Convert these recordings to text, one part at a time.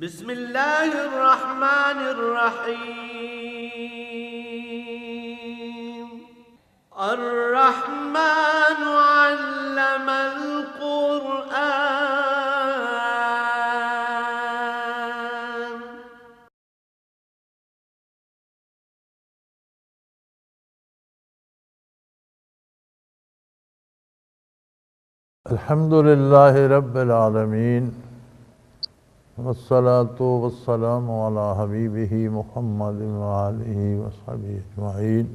بسم اللہ الرحمن الرحیم الرحمن علم القرآن الحمد للہ رب العالمین والصلاة والسلام علی حبیبہ محمد وآلہ وصحبہ اجمعین۔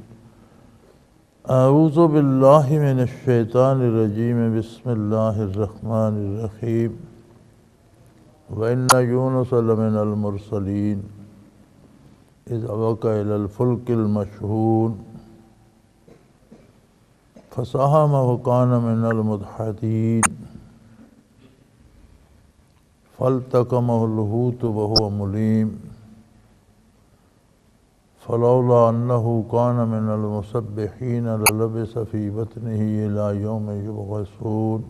اعوذ باللہ من الشیطان الرجیم، بسم اللہ الرحمن الرحیم۔ وَإِنَّ يُونُسَ لَمِنَ الْمُرْسَلِينَ إِذْ أَبَقَ إِلَى الْفُلْكِ الْمَشْحُونِ فَسَاهَمَ وَكَانَ مِنَ الْمُدْحَضِينَ فَالْتَقَمَهُ الْحُوتُ وَهُوَ مُلِيمٌ فَلَوْلَا أَنَّهُ كَانَ مِنَ الْمُسَبِّحِينَ لَلَبِثَ فِي بَطْنِهِ إِلَى يَوْمِ يُبْعَثُونَ۔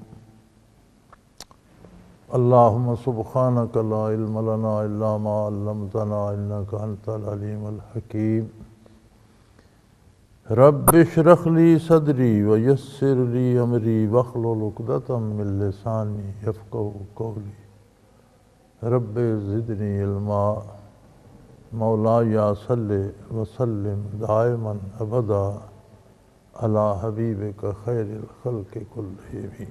اللهم سبحانك لا علم لنا إلا ما علمتنا إنك أنت العليم الحكيم۔ رب اشرح لي صدري ويسر لي أمري واحلل عقدة من لساني يفقهوا قولي۔ رب زدني علما۔ مولاي صل وسلم دائما أبدا على حبيبك خير الخلق كلهم۔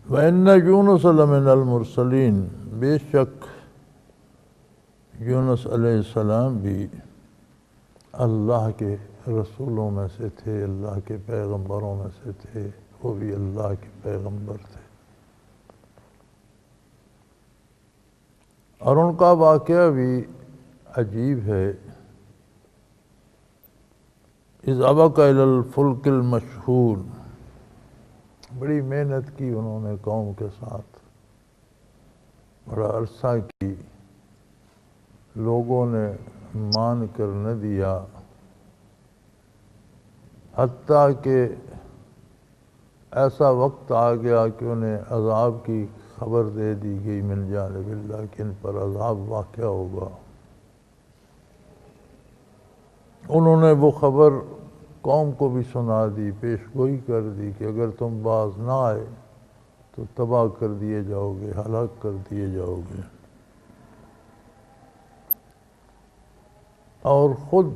وَإِنَّ يُونُسَ لَمِنَ الْمُرْسَلِينَ، بے شک یونس علیہ السلام بھی اللہ کے رسولوں میں سے تھے، اللہ کے پیغمبروں میں سے تھے، وہ بھی اللہ کے پیغمبر تھے۔ اور ان کا واقعہ بھی عجیب ہے۔ اِذْ أَبَقَ إِلَى الْفُلْكِ الْمَشْحُونِ، بڑی محنت کی انہوں نے قوم کے ساتھ، بڑا عرصہ کی، لوگوں نے مان کر نہ دیا، حتیٰ کہ ایسا وقت آ گیا کہ انہیں عذاب کی خبر دے دی گئی من جانب اللہ کہ ان پر عذاب واقع ہوگا۔ انہوں نے وہ خبر قوم کو بھی سنا دی، پیش گوئی کر دی کہ اگر تم باز نہ آئے تو تباہ کر دیے جاؤ گے، ہلاک کر دیے جاؤ گے۔ اور خود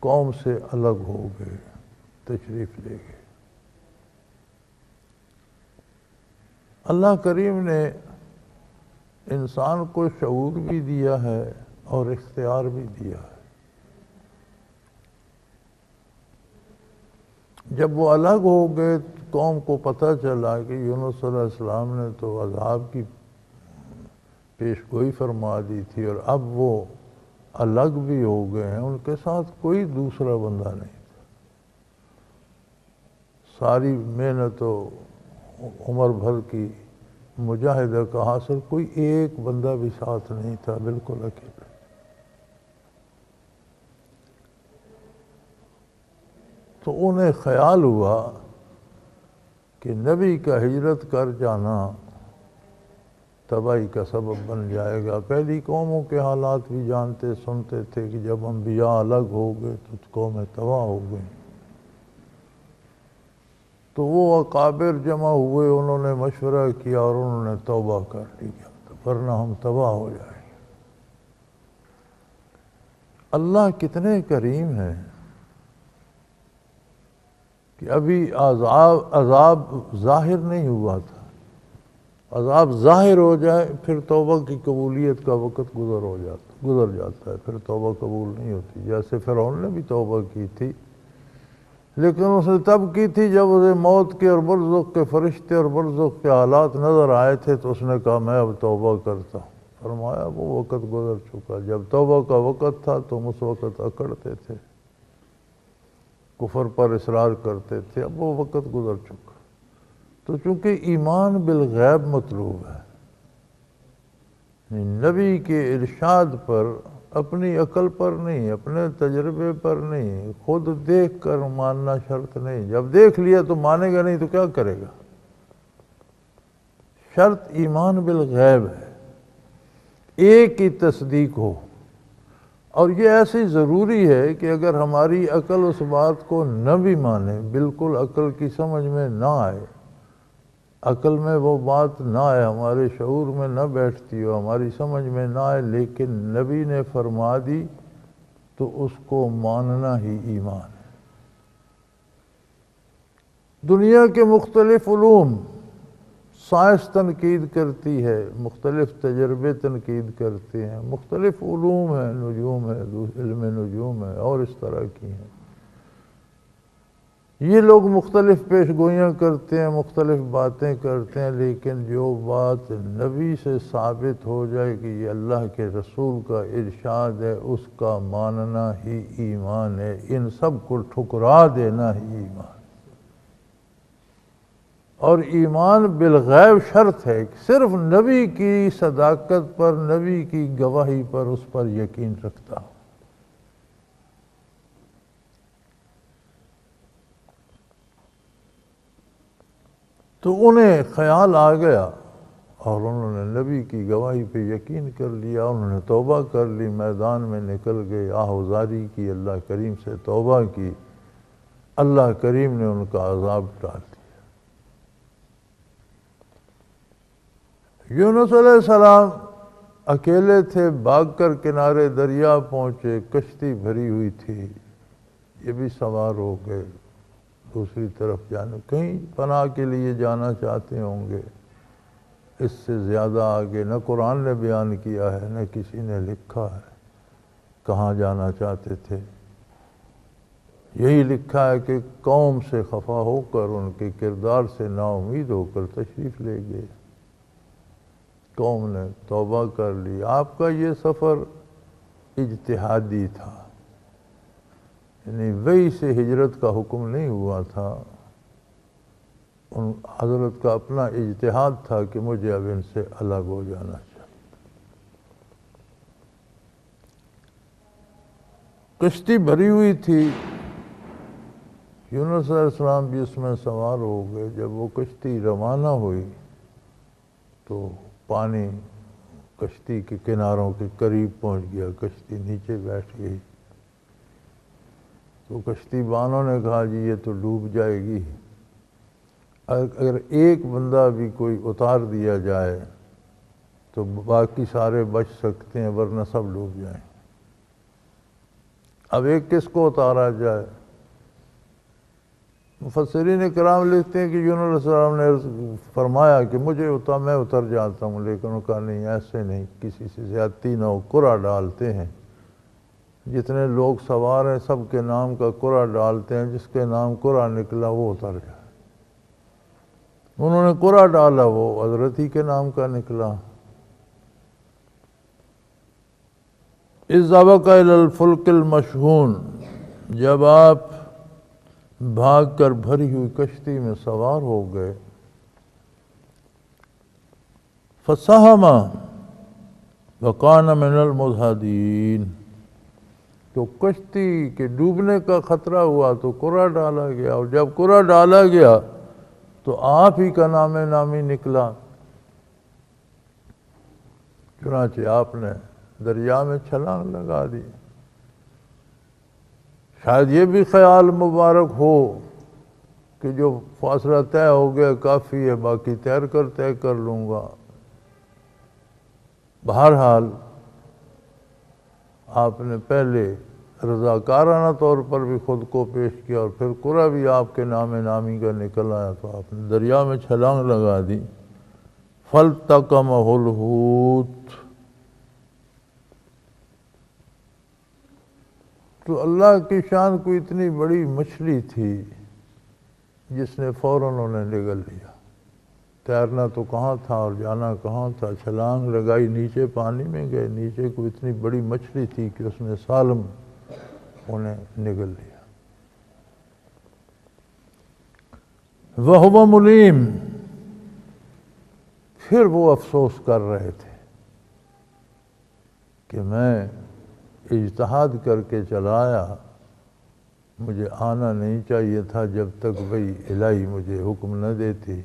قوم سے الگ ہو گئے، تشریف لے گئے۔ اللہ کریم نے انسان کو شعور بھی دیا ہے اور اختیار بھی دیا ہے۔ جب وہ الگ ہو گئے، قوم کو پتہ چلا کہ یونس علیہ السلام نے تو عذاب کی پیش گوئی فرما دی تھی، اور اب وہ الگ بھی ہو گئے ہیں، ان کے ساتھ کوئی دوسرا بندہ نہیں تھا۔ ساری محنت و عمر بھر کی مجاہدہ کا حاصل کوئی ایک بندہ بھی ساتھ نہیں تھا، بالکل اکیلے۔ تو انہیں خیال ہوا کہ نبی کا ہجرت کر جانا تباہی کا سبب بن جائے گا۔ پہلی قوموں کے حالات بھی جانتے سنتے تھے کہ جب انبیاء الگ ہو گئے تو قومیں تباہ ہو گئیں۔ تو وہ اکابر جمع ہوئے، انہوں نے مشورہ کیا اور انہوں نے توبہ کر لیا، ورنہ ہم تباہ ہو جائیں گے۔ اللہ کتنے کریم ہیں کہ ابھی عذاب ظاہر نہیں ہوا تھا، عذاب ظاہر ہو جائے پھر توبہ کی قبولیت کا وقت گزر جاتا ہے، پھر توبہ قبول نہیں ہوتی۔ جیسے فرعون نے بھی توبہ کی تھی، لیکن اس نے تب کی تھی جب اسے موت کے اور برزخ کے فرشتے اور برزخ کے حالات نظر آئے تھے، تو اس نے کہا میں اب توبہ کرتا ہوں۔ فرمایا وہ وقت گزر چکا، جب توبہ کا وقت تھا تم اس وقت اکڑتے تھے، کفر پر اصرار کرتے تھے، اب وہ وقت گزر چکا۔ تو چونکہ ایمان بالغیب مطلوب ہے، نبی کے ارشاد پر، اپنی عقل پر نہیں، اپنے تجربے پر نہیں، خود دیکھ کر ماننا شرط نہیں۔ جب دیکھ لیا تو مانے گا نہیں تو کیا کرے گا؟ شرط ایمان بالغیب ہے، ایک کی تصدیق ہو، اور یہ ایسی ضروری ہے کہ اگر ہماری عقل اس بات کو نہ بھی مانے، بالکل عقل کی سمجھ میں نہ آئے، عقل میں وہ بات نہ آئے، ہمارے شعور میں نہ بیٹھتی ہو، ہماری سمجھ میں نہ آئے، لیکن نبی نے فرما دی تو اس کو ماننا ہی ایمان ہے۔ دنیا کے مختلف علوم، سائنس تنقید کرتی ہے، مختلف تجربے تنقید کرتے ہیں، مختلف علوم ہیں، نجوم ہے، علم نجوم ہے اور اس طرح کی ہیں، یہ لوگ مختلف پیش گوئیاں کرتے ہیں، مختلف باتیں کرتے ہیں، لیکن جو بات نبی سے ثابت ہو جائے کہ یہ اللہ کے رسول کا ارشاد ہے، اس کا ماننا ہی ایمان ہے، ان سب کو ٹھکرا دینا ہی ایمان۔ اور ایمان بالغیب شرط ہے کہ صرف نبی کی صداقت پر، نبی کی گواہی پر اس پر یقین رکھتا ہوں۔ تو انہیں خیال آ گیا اور انہوں نے نبی کی گواہی پہ یقین کر لیا، انہوں نے توبہ کر لی، میدان میں نکل گئے، آہوزاری کی، اللہ کریم سے توبہ کی، اللہ کریم نے ان کا عذاب ٹال دیا۔ یونس علیہ السلام اکیلے تھے، بھاگ کر کنارے دریا پہنچے، کشتی بھری ہوئی تھی، یہ بھی سوار ہو گئے، دوسری طرف جانے، کہیں پناہ کے لیے جانا چاہتے ہوں گے، اس سے زیادہ آگے نہ قرآن نے بیان کیا ہے نہ کسی نے لکھا ہے کہاں جانا چاہتے تھے۔ یہی لکھا ہے کہ قوم سے خفا ہو کر، ان کے کردار سے نا امید ہو کر تشریف لے گئے، قوم نے توبہ کر لی۔ آپ کا یہ سفر اجتہادی تھا، یعنی وحی سے ہجرت کا حکم نہیں ہوا تھا، ان حضرت کا اپنا اجتہاد تھا کہ مجھے اب ان سے الگ ہو جانا چاہیے۔ کشتی بھری ہوئی تھی، یونس علیہ السلام بھی اس میں سوار ہو گئے۔ جب وہ کشتی روانہ ہوئی تو پانی کشتی کے کناروں کے قریب پہنچ گیا، کشتی نیچے بیٹھ گئی، تو کشتی بانوں نے کہا جی یہ تو ڈوب جائے گی، اگر ایک بندہ بھی کوئی اتار دیا جائے تو باقی سارے بچ سکتے ہیں، ورنہ سب ڈوب جائیں۔ اب ایک کس کو اتارا جائے؟ مفسرین کرام لکھتے ہیں کہ یونس علیہ السلام نے فرمایا کہ میں اتر جاتا ہوں، لیکن انہوں نے کہا نہیں، ایسے نہیں، کسی سے زیادتی نہ ہو، قرعہ ڈالتے ہیں، جتنے لوگ سوار ہیں سب کے نام کا قرعہ ڈالتے ہیں، جس کے نام قرعہ نکلا وہ اتر جائے۔ انہوں نے قرعہ ڈالا، وہ حضرت ہی کے نام کا نکلا۔ اذ ابق الی الفلک المشحون، جب آپ بھاگ کر بھری ہوئی کشتی میں سوار ہو گئے، فسہم وکان من المدحضین، تو کشتی کے ڈوبنے کا خطرہ ہوا تو قرعہ ڈالا گیا، اور جب قرعہ ڈالا گیا تو آپ ہی کا نام نامی نکلا، چنانچہ آپ نے دریا میں چھلانگ لگا دی۔ شاید یہ بھی خیال مبارک ہو کہ جو فاصلہ طے ہو گیا کافی ہے، باقی تیر کر طے کر لوں گا۔ بہرحال آپ نے پہلے رضاکارانہ طور پر بھی خود کو پیش کیا، اور پھر قرعہ بھی آپ کے نام نامی کا نکل آیا تو آپ نے دریا میں چھلانگ لگا دی۔ فَالْتَقَمَهُ الْحُوتُ، تو اللہ کی شان کوئی اتنی بڑی مچھلی تھی جس نے فوراً انہیں نگل لیا۔ تیرنا تو کہاں تھا اور جانا کہاں تھا، چھلانگ لگائی، نیچے پانی میں گئے، نیچے کوئی اتنی بڑی مچھلی تھی کہ اس نے سالم انہیں نگل لیا۔ وَهُوَ مُلِيمٌ، پھر وہ افسوس کر رہے تھے کہ میں اجتہاد کر کے چلایا، مجھے آنا نہیں چاہیے تھا جب تک وحی الہی مجھے حکم نہ دیتی،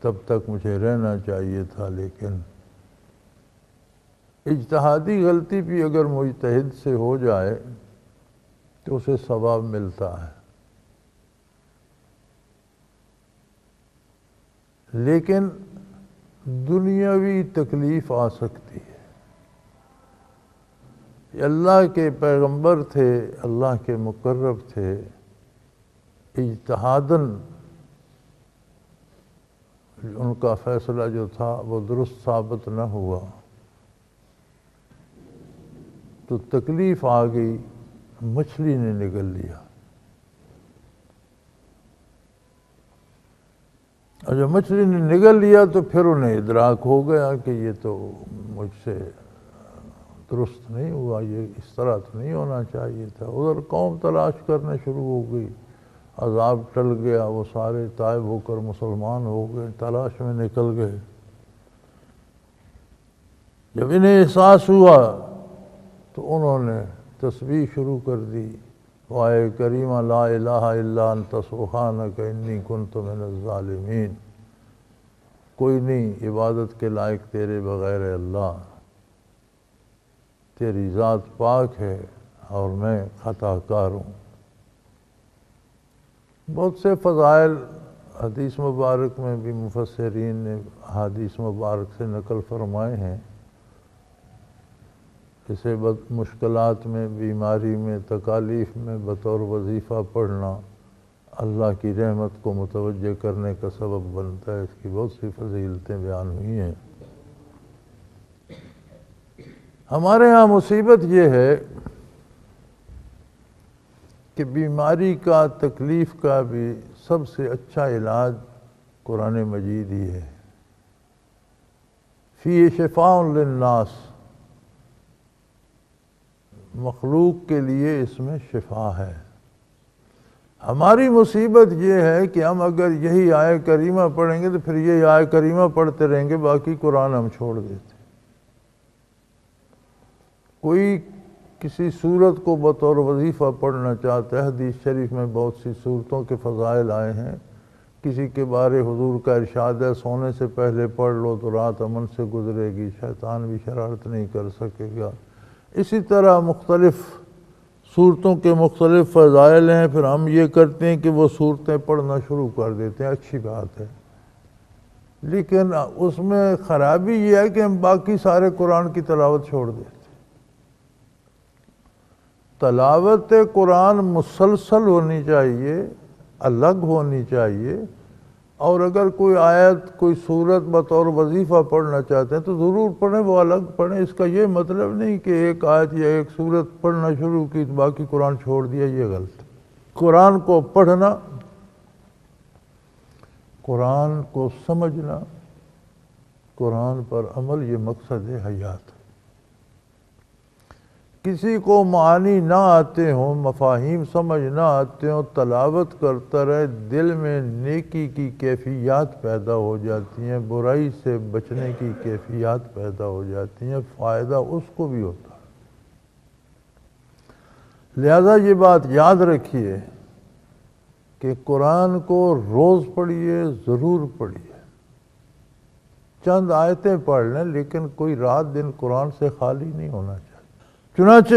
تب تک مجھے رہنا چاہیے تھا، لیکن اجتہادی غلطی بھی اگر مجتہد سے ہو جائے تو اسے ثواب ملتا ہے، لیکن دنیاوی تکلیف آ سکتی ہے۔ یہ اللہ کے پیغمبر تھے، اللہ کے مقرب تھے، اجتہاداً ان کا فیصلہ جو تھا وہ درست ثابت نہ ہوا تو تکلیف آ گئی، مچھلی نے نگل لیا، اور جب مچھلی نے نگل لیا تو پھر انہیں ادراک ہو گیا کہ یہ تو مجھ سے درست نہیں ہوا، یہ اس طرح تو نہیں ہونا چاہیے تھا۔ ادھر قوم تلاش کرنے شروع ہو گئی، عذاب ٹل گیا، وہ سارے تائب ہو کر مسلمان ہو گئے، تلاش میں نکل گئے۔ جب انہیں احساس ہوا تو انہوں نے تسبیح شروع کر دی، وائے کریمہ لا الہ الا انت سبحانک انی کنت من الظالمین، کوئی نہیں عبادت کے لائق تیرے بغیر ہے اللہ، تیری ذات پاک ہے اور میں خطا کار ہوں۔ بہت سے فضائل حدیث مبارک میں بھی مفسرین نے حدیث مبارک سے نقل فرمائے ہیں، اسے مشکلات میں، بیماری میں، تکالیف میں بطور وظیفہ پڑھنا اللہ کی رحمت کو متوجہ کرنے کا سبب بنتا ہے۔ اس کی بہت سی فضیلتیں بیان ہوئی ہیں۔ ہمارے ہاں مصیبت یہ ہے کہ بیماری کا، تکلیف کا بھی سب سے اچھا علاج قرآن مجید ہی ہے۔ فی شفاء للناس، مخلوق کے لیے اس میں شفا ہے۔ ہماری مصیبت یہ ہے کہ ہم اگر یہی آیہ کریمہ پڑھیں گے تو پھر یہ آیہ کریمہ پڑھتے رہیں گے، باقی قرآن ہم چھوڑ دیتے۔ کوئی کسی سورت کو بطور وظیفہ پڑھنا چاہتا ہے، حدیث شریف میں بہت سی سورتوں کے فضائل آئے ہیں، کسی کے بارے حضور کا ارشاد ہے سونے سے پہلے پڑھ لو تو رات امن سے گزرے گی، شیطان بھی شرارت نہیں کر سکے گا۔ اسی طرح مختلف صورتوں کے مختلف فضائل ہیں، پھر ہم یہ کرتے ہیں کہ وہ صورتیں پڑھنا شروع کر دیتے ہیں، اچھی بات ہے، لیکن اس میں خرابی یہ ہے کہ ہم باقی سارے قرآن کی تلاوت چھوڑ دیتے ہیں۔ تلاوت قرآن مسلسل ہونی چاہیے، الگ ہونی چاہیے، اور اگر کوئی آیت، کوئی سورت بطور وظیفہ پڑھنا چاہتے ہیں تو ضرور پڑھیں، وہ الگ پڑھیں۔ اس کا یہ مطلب نہیں کہ ایک آیت یا ایک سورت پڑھنا شروع کی تو باقی قرآن چھوڑ دیا، یہ غلط۔ قرآن کو پڑھنا، قرآن کو سمجھنا، قرآن پر عمل، یہ مقصد ہے حیات۔ کسی کو معانی نہ آتے ہوں، مفاہیم سمجھ نہ آتے ہوں، تلاوت کرتا رہے، دل میں نیکی کی کیفیات پیدا ہو جاتی ہیں، برائی سے بچنے کی کیفیات پیدا ہو جاتی ہیں، فائدہ اس کو بھی ہوتا ہے۔ لہذا یہ بات یاد رکھیے کہ قرآن کو روز پڑھیے، ضرور پڑھیے، چند آیتیں پڑھ لیں، لیکن کوئی رات دن قرآن سے خالی نہیں ہونا چاہیے۔ چنانچہ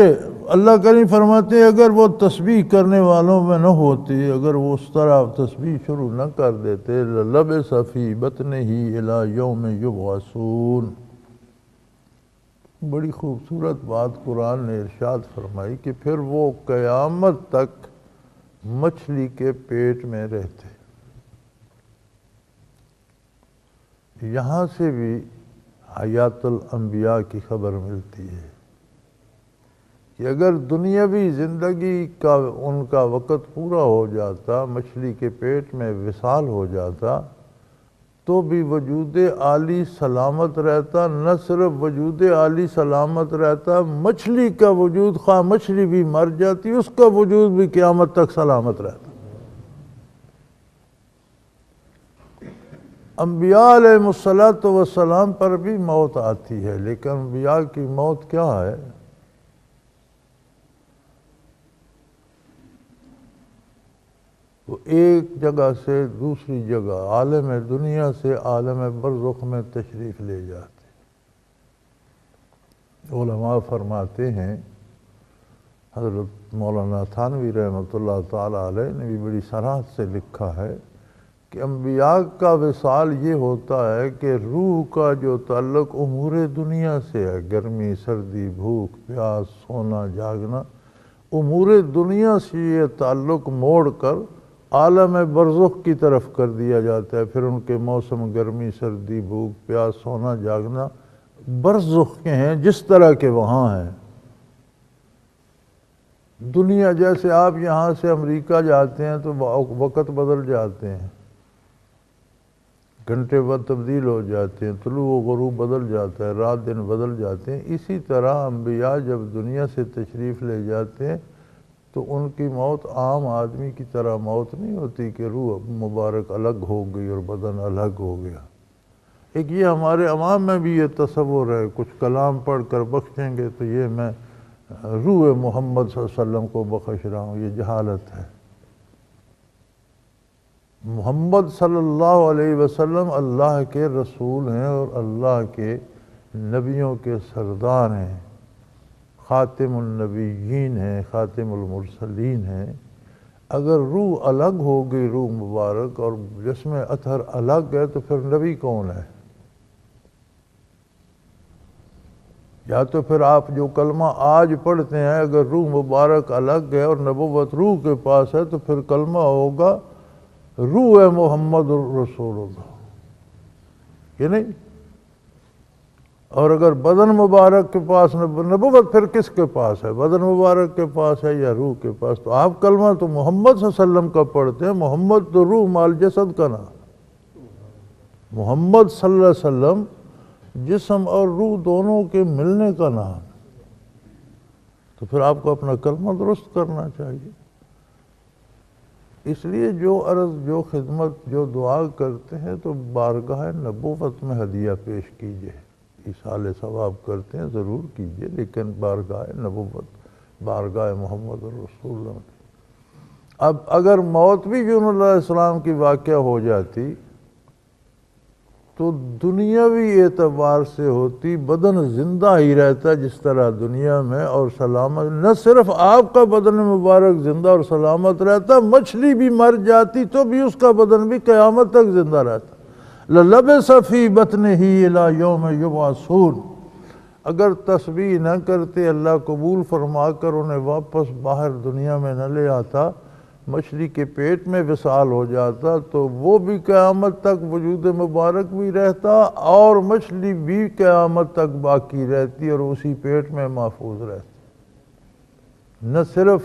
اللہ کریم فرماتے ہیں اگر وہ تسبیح کرنے والوں میں نہ ہوتی، اگر وہ اس طرح تسبیح شروع نہ کر دیتے، لَلَبِثَ فِي بَطْنِهِ إِلَى يَوْمِ يُبْعَثُونَ، بڑی خوبصورت بات قرآن نے ارشاد فرمائی کہ پھر وہ قیامت تک مچھلی کے پیٹ میں رہتے۔ یہاں سے بھی حیات الانبیاء کی خبر ملتی ہے کہ اگر دنیاوی زندگی کا ان کا وقت پورا ہو جاتا، مچھلی کے پیٹ میں وصال ہو جاتا، تو بھی وجود عالی سلامت رہتا۔ نہ صرف وجود عالی سلامت رہتا، مچھلی کا وجود، خواہ مچھلی بھی مر جاتی، اس کا وجود بھی قیامت تک سلامت رہتا۔ انبیاء علیہ السلام پر بھی موت آتی ہے، لیکن انبیاء کی موت کیا ہے؟ وہ ایک جگہ سے دوسری جگہ عالم دنیا سے عالم برزخ میں تشریف لے جاتے۔ علماء فرماتے ہیں، حضرت مولانا تھانوی رحمۃ اللہ تعالیٰ علیہ نے بھی بڑی صراحت سے لکھا ہے کہ انبیاء کا وصال یہ ہوتا ہے کہ روح کا جو تعلق امور دنیا سے ہے، گرمی سردی بھوک پیاس سونا جاگنا، امور دنیا سے یہ تعلق موڑ کر عالم برزخ کی طرف کر دیا جاتا ہے۔ پھر ان کے موسم گرمی سردی بھوک پیاس سونا جاگنا برزخ کے ہیں، جس طرح کے وہاں ہیں۔ دنیا جیسے آپ یہاں سے امریکہ جاتے ہیں تو وقت بدل جاتے ہیں، گھنٹے بعد تبدیل ہو جاتے ہیں، طلوع و غروب بدل جاتا ہے، رات دن بدل جاتے ہیں۔ اسی طرح انبیاء جب دنیا سے تشریف لے جاتے ہیں تو ان کی موت عام آدمی کی طرح موت نہیں ہوتی کہ روح مبارک الگ ہو گئی اور بدن الگ ہو گیا۔ ایک یہ ہمارے عوام میں بھی یہ تصور ہے، کچھ کلام پڑھ کر بخشیں گے تو یہ میں روح محمد صلی اللہ علیہ وسلم کو بخش رہا ہوں، یہ جہالت ہے۔ محمد صلی اللہ علیہ وسلم اللہ کے رسول ہیں اور اللہ کے نبیوں کے سردار ہیں، خاتم النبیین ہیں، خاتم المرسلین ہیں۔ اگر روح الگ ہو گئی، روح مبارک اور جسم اطہر الگ ہے، تو پھر نبی کون ہے؟ یا تو پھر آپ جو کلمہ آج پڑھتے ہیں، اگر روح مبارک الگ ہے اور نبوت روح کے پاس ہے تو پھر کلمہ ہوگا روح محمد رسول اللہ، یہ نہیں؟ اور اگر بدن مبارک کے پاس نبوت پھر کس کے پاس ہے؟ بدن مبارک کے پاس ہے یا روح کے پاس؟ تو آپ کلمہ تو محمد صلی اللہ علیہ وسلم کا پڑھتے ہیں، محمد تو روح مال جسد کا نام، محمد صلی اللہ علیہ وسلم جسم اور روح دونوں کے ملنے کا نام۔ تو پھر آپ کو اپنا کلمہ درست کرنا چاہیے۔ اس لیے جو عرض جو خدمت جو دعا کرتے ہیں تو بارگاہ نبوت میں ہدیہ پیش کیجئے، ایصال ثواب کرتے ہیں ضرور کیجئے، لیکن بارگاہ نبوت، بارگاہ محمد رسول اللہ۔ اب اگر موت بھی یونس علیہ السلام کی واقعہ ہو جاتی تو دنیاوی اعتبار سے ہوتی، بدن زندہ ہی رہتا جس طرح دنیا میں اور سلامت، نہ صرف آپ کا بدن مبارک زندہ اور سلامت رہتا، مچھلی بھی مر جاتی تو بھی اس کا بدن بھی قیامت تک زندہ رہتا۔ لَلَبِثَ فِي بَطْنِهِ إِلَى يَوْمِ يُبْعَثُونَ۔ اگر تسبیح نہ کرتے، اللہ قبول فرما کر انہیں واپس باہر دنیا میں نہ لے آتا، مچھلی کے پیٹ میں وصال ہو جاتا تو وہ بھی قیامت تک وجود مبارک بھی رہتا اور مچھلی بھی قیامت تک باقی رہتی اور اسی پیٹ میں محفوظ رہتی۔ نہ صرف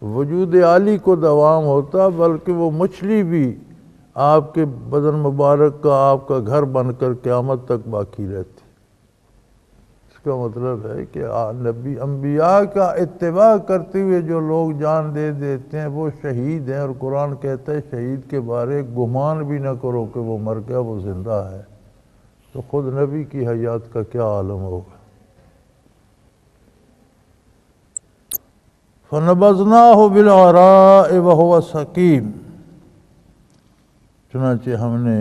وجود عالی کو دوام ہوتا بلکہ وہ مچھلی بھی آپ کے بدن مبارک کا آپ کا گھر بن کر قیامت تک باقی رہتی۔ اس کا مطلب ہے کہ نبی انبیاء کا اتباع کرتے ہوئے جو لوگ جان دے دیتے ہیں وہ شہید ہیں، اور قرآن کہتا ہے شہید کے بارے گمان بھی نہ کرو کہ وہ مر گیا، وہ زندہ ہے۔ تو خود نبی کی حیات کا کیا عالم ہوگا۔ فَنَبَذْنَاهُ بِالْعَرَاءِ وَهُوَ سَقِيمٌ۔ چنانچہ ہم نے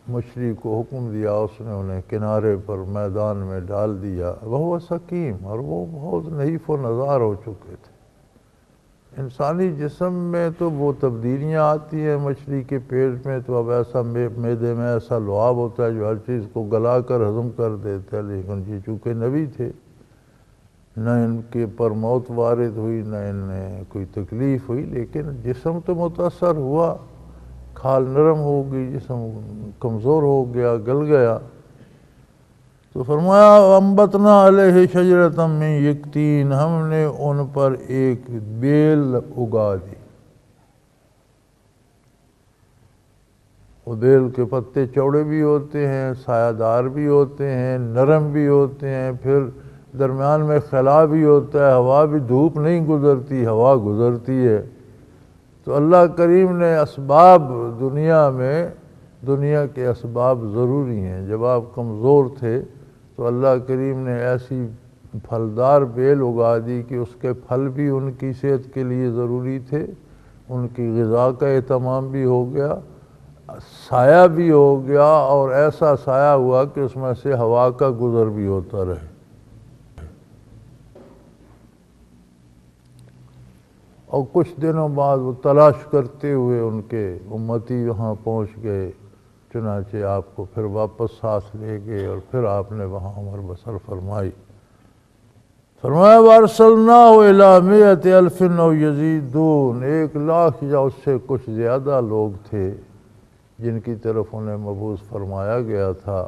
مچھلی کو حکم دیا، اس نے انہیں کنارے پر میدان میں ڈال دیا، وَهُوَ سَقِيمٌ، اور وہ بہت نحیف و نزار ہو چکے تھے۔ انسانی جسم میں تو وہ تبدیلیاں آتی ہیں، مچھلی کے پیٹ میں تو اب ایسا معدے میں ایسا لعاب ہوتا ہے جو ہر چیز کو گلا کر ہضم کر دیتا ہے، لیکن یہ چونکہ نبی تھے، نہ ان کے پر موت وارد ہوئی، نہ انہیں کوئی تکلیف ہوئی، لیکن جسم تو متاثر ہوا، کھال نرم ہو گئی، جسم کمزور ہو گیا، گل گیا۔ تو فرمایا وَأَنبَتْنَا عَلَيْهِ شَجَرَةً مِّن يَقْطِينٍ، ہم نے ان پر ایک بیل اگا دی۔ وہ بیل کے پتے چوڑے بھی ہوتے ہیں، سایہ دار بھی ہوتے ہیں، نرم بھی ہوتے ہیں، پھر درمیان میں خلا بھی ہوتا ہے، ہوا بھی، دھوپ نہیں گزرتی، ہوا گزرتی ہے۔ تو اللہ کریم نے اسباب دنیا میں، دنیا کے اسباب ضروری ہیں۔ جب آپ کمزور تھے تو اللہ کریم نے ایسی پھلدار بیل اگا دی کہ اس کے پھل بھی ان کی صحت کے لیے ضروری تھے، ان کی غذا کا اہتمام بھی ہو گیا، سایہ بھی ہو گیا، اور ایسا سایہ ہوا کہ اس میں سے ہوا کا گزر بھی ہوتا رہے۔ اور کچھ دنوں بعد وہ تلاش کرتے ہوئے ان کے امتی وہاں پہنچ گئے، چنانچہ آپ کو پھر واپس ساتھ لے گئے اور پھر آپ نے وہاں عمر بسر فرمائی۔ فرمایا وَأَرْسَلْنَاهُ إِلَىٰ مِائَةِ أَلْفٍ أَوْ يَزِيدُونَ، 1,00,000 یا اس سے کچھ زیادہ لوگ تھے جن کی طرف انہیں مبعوث فرمایا گیا تھا۔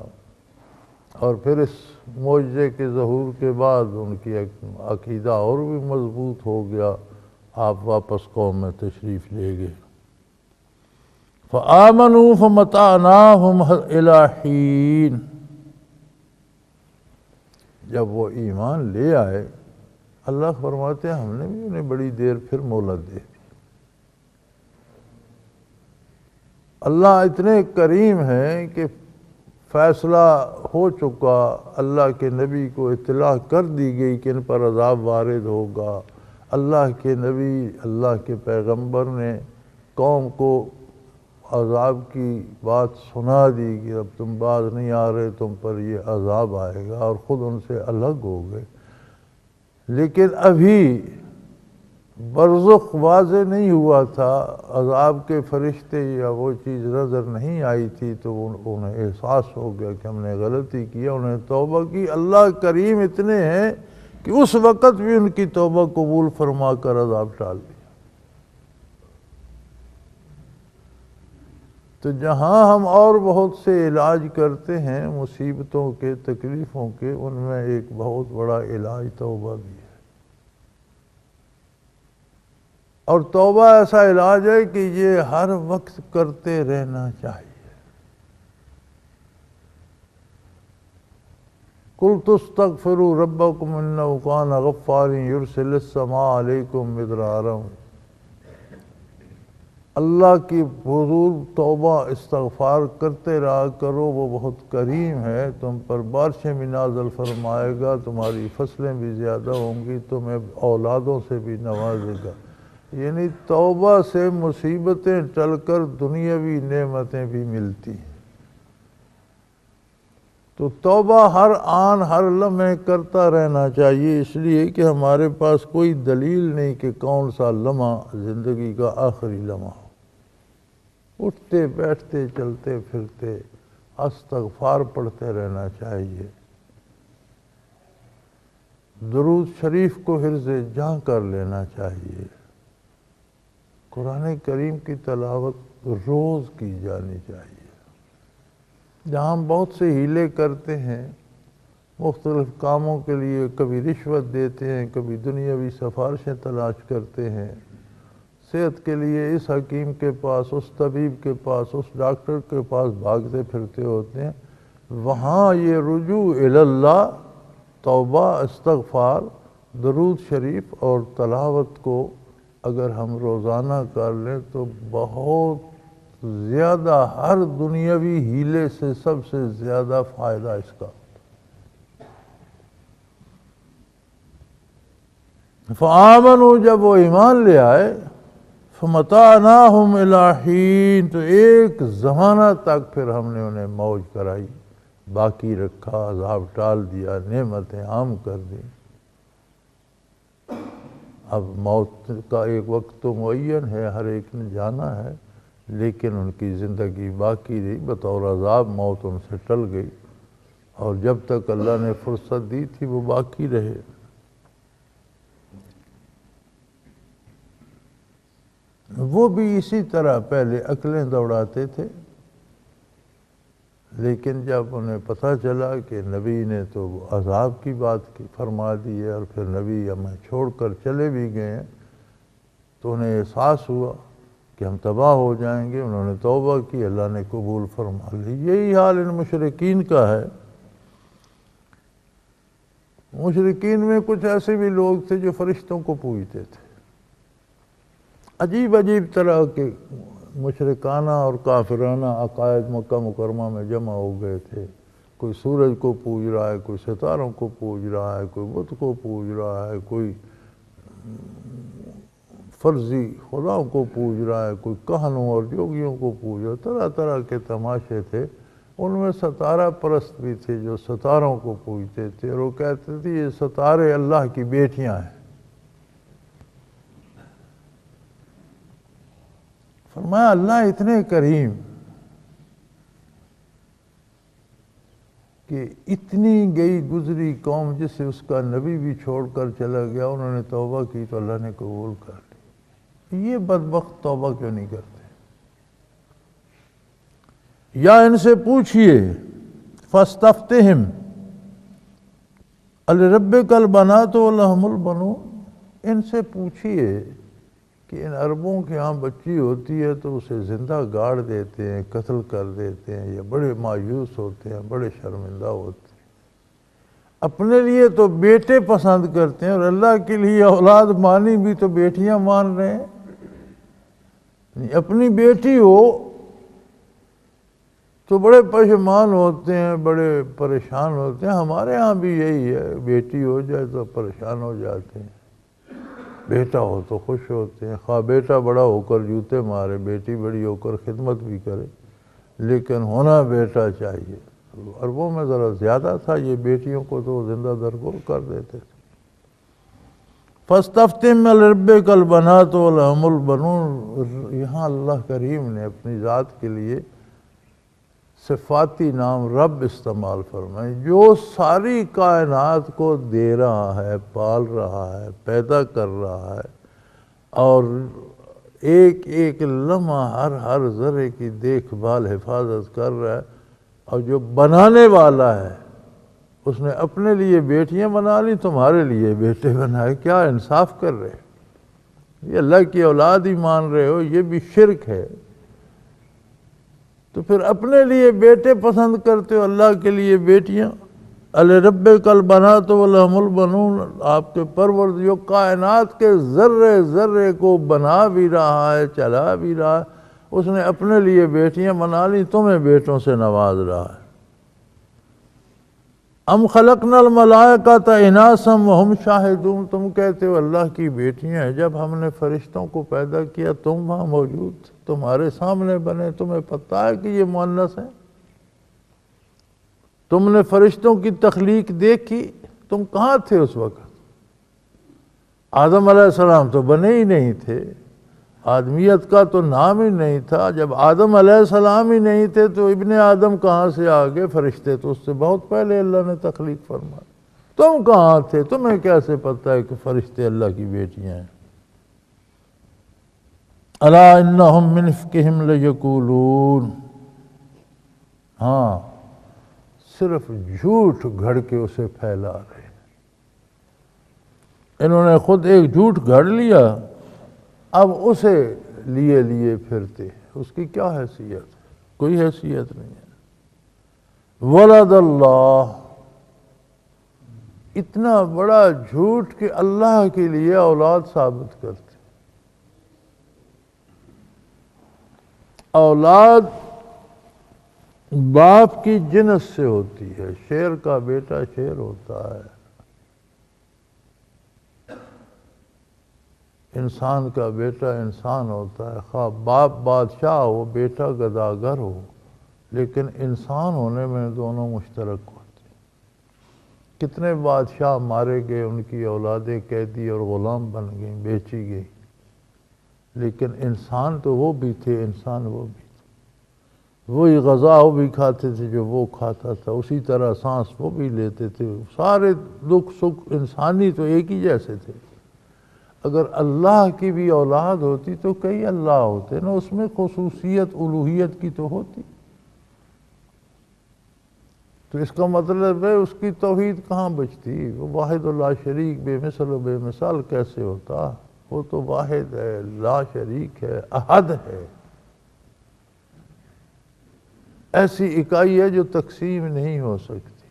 اور پھر اس معجزے کے ظہور کے بعد ان کی عقیدہ اور بھی مضبوط ہو گیا، آپ واپس قوم میں تشریف لے گئے۔ فَآمَنُوا فَمَتَعْنَاهُمْ إِلَىٰ حِينٍ، جب وہ ایمان لے آئے اللہ فرماتے ہیں ہم نے بھی انہیں بڑی دیر پھر مہلت دے دی۔ اللہ اتنے کریم ہیں کہ فیصلہ ہو چکا، اللہ کے نبی کو اطلاع کر دی گئی کہ ان پر عذاب وارد ہوگا۔ اللہ کے نبی، اللہ کے پیغمبر نے قوم کو عذاب کی بات سنا دی کہ اب تم باز نہیں آ رہے، تم پر یہ عذاب آئے گا، اور خود ان سے الگ ہو گئے۔ لیکن ابھی برزخ واضح نہیں ہوا تھا، عذاب کے فرشتے یا وہ چیز نظر نہیں آئی تھی، تو انہیں احساس ہو گیا کہ ہم نے غلطی کیا، انہیں توبہ کی۔ اللہ کریم اتنے ہیں کہ اس وقت بھی ان کی توبہ قبول فرما کر عذاب ٹال دیا۔ تو جہاں ہم اور بہت سے علاج کرتے ہیں مصیبتوں کے، تکلیفوں کے، ان میں ایک بہت بڑا علاج توبہ بھی ہے۔ اور توبہ ایسا علاج ہے کہ یہ ہر وقت کرتے رہنا چاہیے۔ قُلْتُ اسْتَغْفِرُوا رَبَّكُمْ إِنَّهُ كَانَ غَفَّارًا يُرْسِلِ السَّمَاءَ عَلَيْكُمْ مِدْرَارًا۔ اللہ کی حضور توبہ استغفار کرتے رہا کرو، وہ بہت کریم ہے، تم پر بارشیں بھی نازل فرمائے گا، تمہاری فصلیں بھی زیادہ ہوں گی، تمہیں اولادوں سے بھی نوازے گا۔ یعنی توبہ سے مصیبتیں ٹل کر دنیاوی نعمتیں بھی ملتی ہیں۔ تو توبہ ہر آن ہر لمحے کرتا رہنا چاہیے، اس لیے کہ ہمارے پاس کوئی دلیل نہیں کہ کون سا لمحہ زندگی کا آخری لمحہ ہو۔ اٹھتے بیٹھتے چلتے پھرتے استغفار پڑھتے رہنا چاہیے، درود شریف کو حرز جاں کر لینا چاہیے، قرآن کریم کی تلاوت روز کی جانی چاہیے۔ جہاں ہم بہت سے ہیلے کرتے ہیں مختلف کاموں کے لیے، کبھی رشوت دیتے ہیں، کبھی دنیاوی سفارشیں تلاش کرتے ہیں، صحت کے لیے اس حکیم کے پاس، اس طبیب کے پاس، اس ڈاکٹر کے پاس بھاگتے پھرتے ہوتے ہیں، وہاں یہ رجوع اللہ، توبہ، استغفار، درود شریف اور تلاوت کو اگر ہم روزانہ کر لیں تو بہت زیادہ، ہر دنیاوی ہیلے سے سب سے زیادہ فائدہ اس کا۔ فآمنوا، جب وہ ایمان لے آئے، فمتعناہم الی حین، تو ایک زمانہ تک پھر ہم نے انہیں موج کرائی، باقی رکھا، عذاب ٹال دیا، نعمتیں عام کر دی۔ اب موت کا ایک وقت تو معین ہے، ہر ایک نے جانا ہے، لیکن ان کی زندگی باقی رہی، بطور عذاب موت ان سے ٹل گئی، اور جب تک اللہ نے فرصت دی تھی وہ باقی رہے۔ وہ بھی اسی طرح پہلے عقلیں دوڑاتے تھے، لیکن جب انہیں پتہ چلا کہ نبی نے تو عذاب کی بات فرما دی ہے، اور پھر نبی ہمیں چھوڑ کر چلے بھی گئے ہیں، تو انہیں احساس ہوا کہ ہم تباہ ہو جائیں گے۔ انہوں نے توبہ کی، اللہ نے قبول فرما لی۔ یہی حال ان مشرکین کا ہے۔ مشرکین میں کچھ ایسے بھی لوگ تھے جو فرشتوں کو پوجتے تھے، عجیب عجیب طرح کے مشرکانہ اور کافرانہ عقائد مکہ مکرمہ میں جمع ہو گئے تھے۔ کوئی سورج کو پوج رہا ہے، کوئی ستاروں کو پوج رہا ہے، کوئی بت کو پوج رہا ہے، کوئی فرضی خداؤں کو پوج رہا ہے، کوئی کہنوں اور جوگیوں کو پوج رہا ہے، طرح طرح کے تماشے تھے۔ ان میں ستارہ پرست بھی تھے جو ستاروں کو پوجتے تھے، اور وہ کہتے تھے یہ ستارے اللہ کی بیٹیاں ہیں۔ فرمایا اللہ اتنے کریم کہ اتنی گئی گزری قوم جسے اس کا نبی بھی چھوڑ کر چلا گیا، انہوں نے توبہ کی تو اللہ نے قبول کر لی۔ یہ بدبخت توبہ کیوں نہیں کرتے؟ یا ان سے پوچھئے فاستفتہم الربک البنات ولہم البنون، ان سے پوچھئے کہ ان عربوں کے ہاں بچی ہوتی ہے تو اسے زندہ گاڑ دیتے ہیں، قتل کر دیتے ہیں، یا بڑے مایوس ہوتے ہیں، بڑے شرمندہ ہوتے ہیں۔ اپنے لیے تو بیٹے پسند کرتے ہیں، اور اللہ کے لیے اولاد مانی بھی تو بیٹیاں مان رہے ہیں۔ اپنی بیٹی ہو تو بڑے پشیمان ہوتے ہیں، بڑے پریشان ہوتے ہیں۔ ہمارے ہاں بھی یہی ہے، بیٹی ہو جائے تو پریشان ہو جاتے ہیں، بیٹا ہو تو خوش ہوتے ہیں۔ خواہ بیٹا بڑا ہو کر جوتے مارے، بیٹی بڑی ہو کر خدمت بھی کرے، لیکن ہونا بیٹا چاہیے۔ عربوں میں ذرا زیادہ تھا یہ، بیٹیوں کو تو زندہ درگور کر دیتے تھے۔ فاستفتم الربک البنات ولہم البنون، یہاں اللہ کریم نے اپنی ذات کے لیے صفاتی نام رب استعمال فرمائے، جو ساری کائنات کو دے رہا ہے، پال رہا ہے، پیدا کر رہا ہے، اور ایک ایک لمحہ ہر ذرے کی دیکھ بھال حفاظت کر رہا ہے، اور جو بنانے والا ہے اس نے اپنے لیے بیٹیاں بنا لی، تمہارے لیے بیٹے بنائے۔ کیا انصاف کر رہے ہو؟ یہ اللہ کی اولاد ہی مان رہے ہو، یہ بھی شرک ہے۔ تو پھر اپنے لیے بیٹے پسند کرتے ہو، اللہ کے لیے بیٹیاں۔ الربک البنات ولہم البنون، آپ کے پروردگار جو کائنات کے ذرے ذرے کو بنا بھی رہا ہے، چلا بھی رہا ہے، اس نے اپنے لیے بیٹیاں بنا لی، تمہیں بیٹوں سے نواز رہا ہے۔ ام خلقنا الملائکۃ اناثا وہم شاہدون، تم کہتے ہو اللہ کی بیٹیاں ہیں، جب ہم نے فرشتوں کو پیدا کیا تم وہاں موجود تھے، تمہارے سامنے بنے، تمہیں پتہ ہے کہ یہ مؤنث ہیں؟ تم نے فرشتوں کی تخلیق دیکھی، تم کہاں تھے اس وقت؟ آدم علیہ السلام تو بنے ہی نہیں تھے، آدمیت کا تو نام ہی نہیں تھا۔ جب آدم علیہ السلام ہی نہیں تھے تو ابن آدم کہاں سے آگے؟ فرشتے تو اس سے بہت پہلے اللہ نے تخلیق فرمائی۔ تم کہاں تھے؟ تمہیں کیسے پتہ ہے کہ فرشتے اللہ کی بیٹیاں ہیں؟ الا انہم من افکہم لیقولون، ہاں صرف جھوٹ گھڑ کے اسے پھیلا رہے ہیں۔ انہوں نے خود ایک جھوٹ گھڑ لیا، اب اسے لیے لیے پھرتے ہیں۔ اس کی کیا حیثیت ہے؟ کوئی حیثیت نہیں ہے۔ ولد اللہ، اتنا بڑا جھوٹ کہ اللہ کے لیے اولاد ثابت کرتے۔ اولاد باپ کی جنس سے ہوتی ہے، شیر کا بیٹا شیر ہوتا ہے، انسان کا بیٹا انسان ہوتا ہے، خواہ باپ بادشاہ ہو بیٹا گداگر ہو، لیکن انسان ہونے میں دونوں مشترک ہوتے ہیں۔ کتنے بادشاہ مارے گئے، ان کی اولادیں قیدی اور غلام بن گئیں، بیچی گئی، لیکن انسان تو وہ بھی تھے، انسان وہ بھی تھے، وہی غذا وہ بھی کھاتے تھے جو وہ کھاتا تھا، اسی طرح سانس وہ بھی لیتے تھے، سارے دکھ سکھ انسانی تو ایک ہی جیسے تھے۔ اگر اللہ کی بھی اولاد ہوتی تو کئی اللہ ہوتے نا، اس میں خصوصیت الوہیت کی تو ہوتی۔ تو اس کا مطلب ہے اس کی توحید کہاں بچتی؟ وہ واحد لا شریک بے مثل و بے مثال کیسے ہوتا؟ وہ تو واحد ہے، لا شریک ہے، احد ہے، ایسی اکائی ہے جو تقسیم نہیں ہو سکتی۔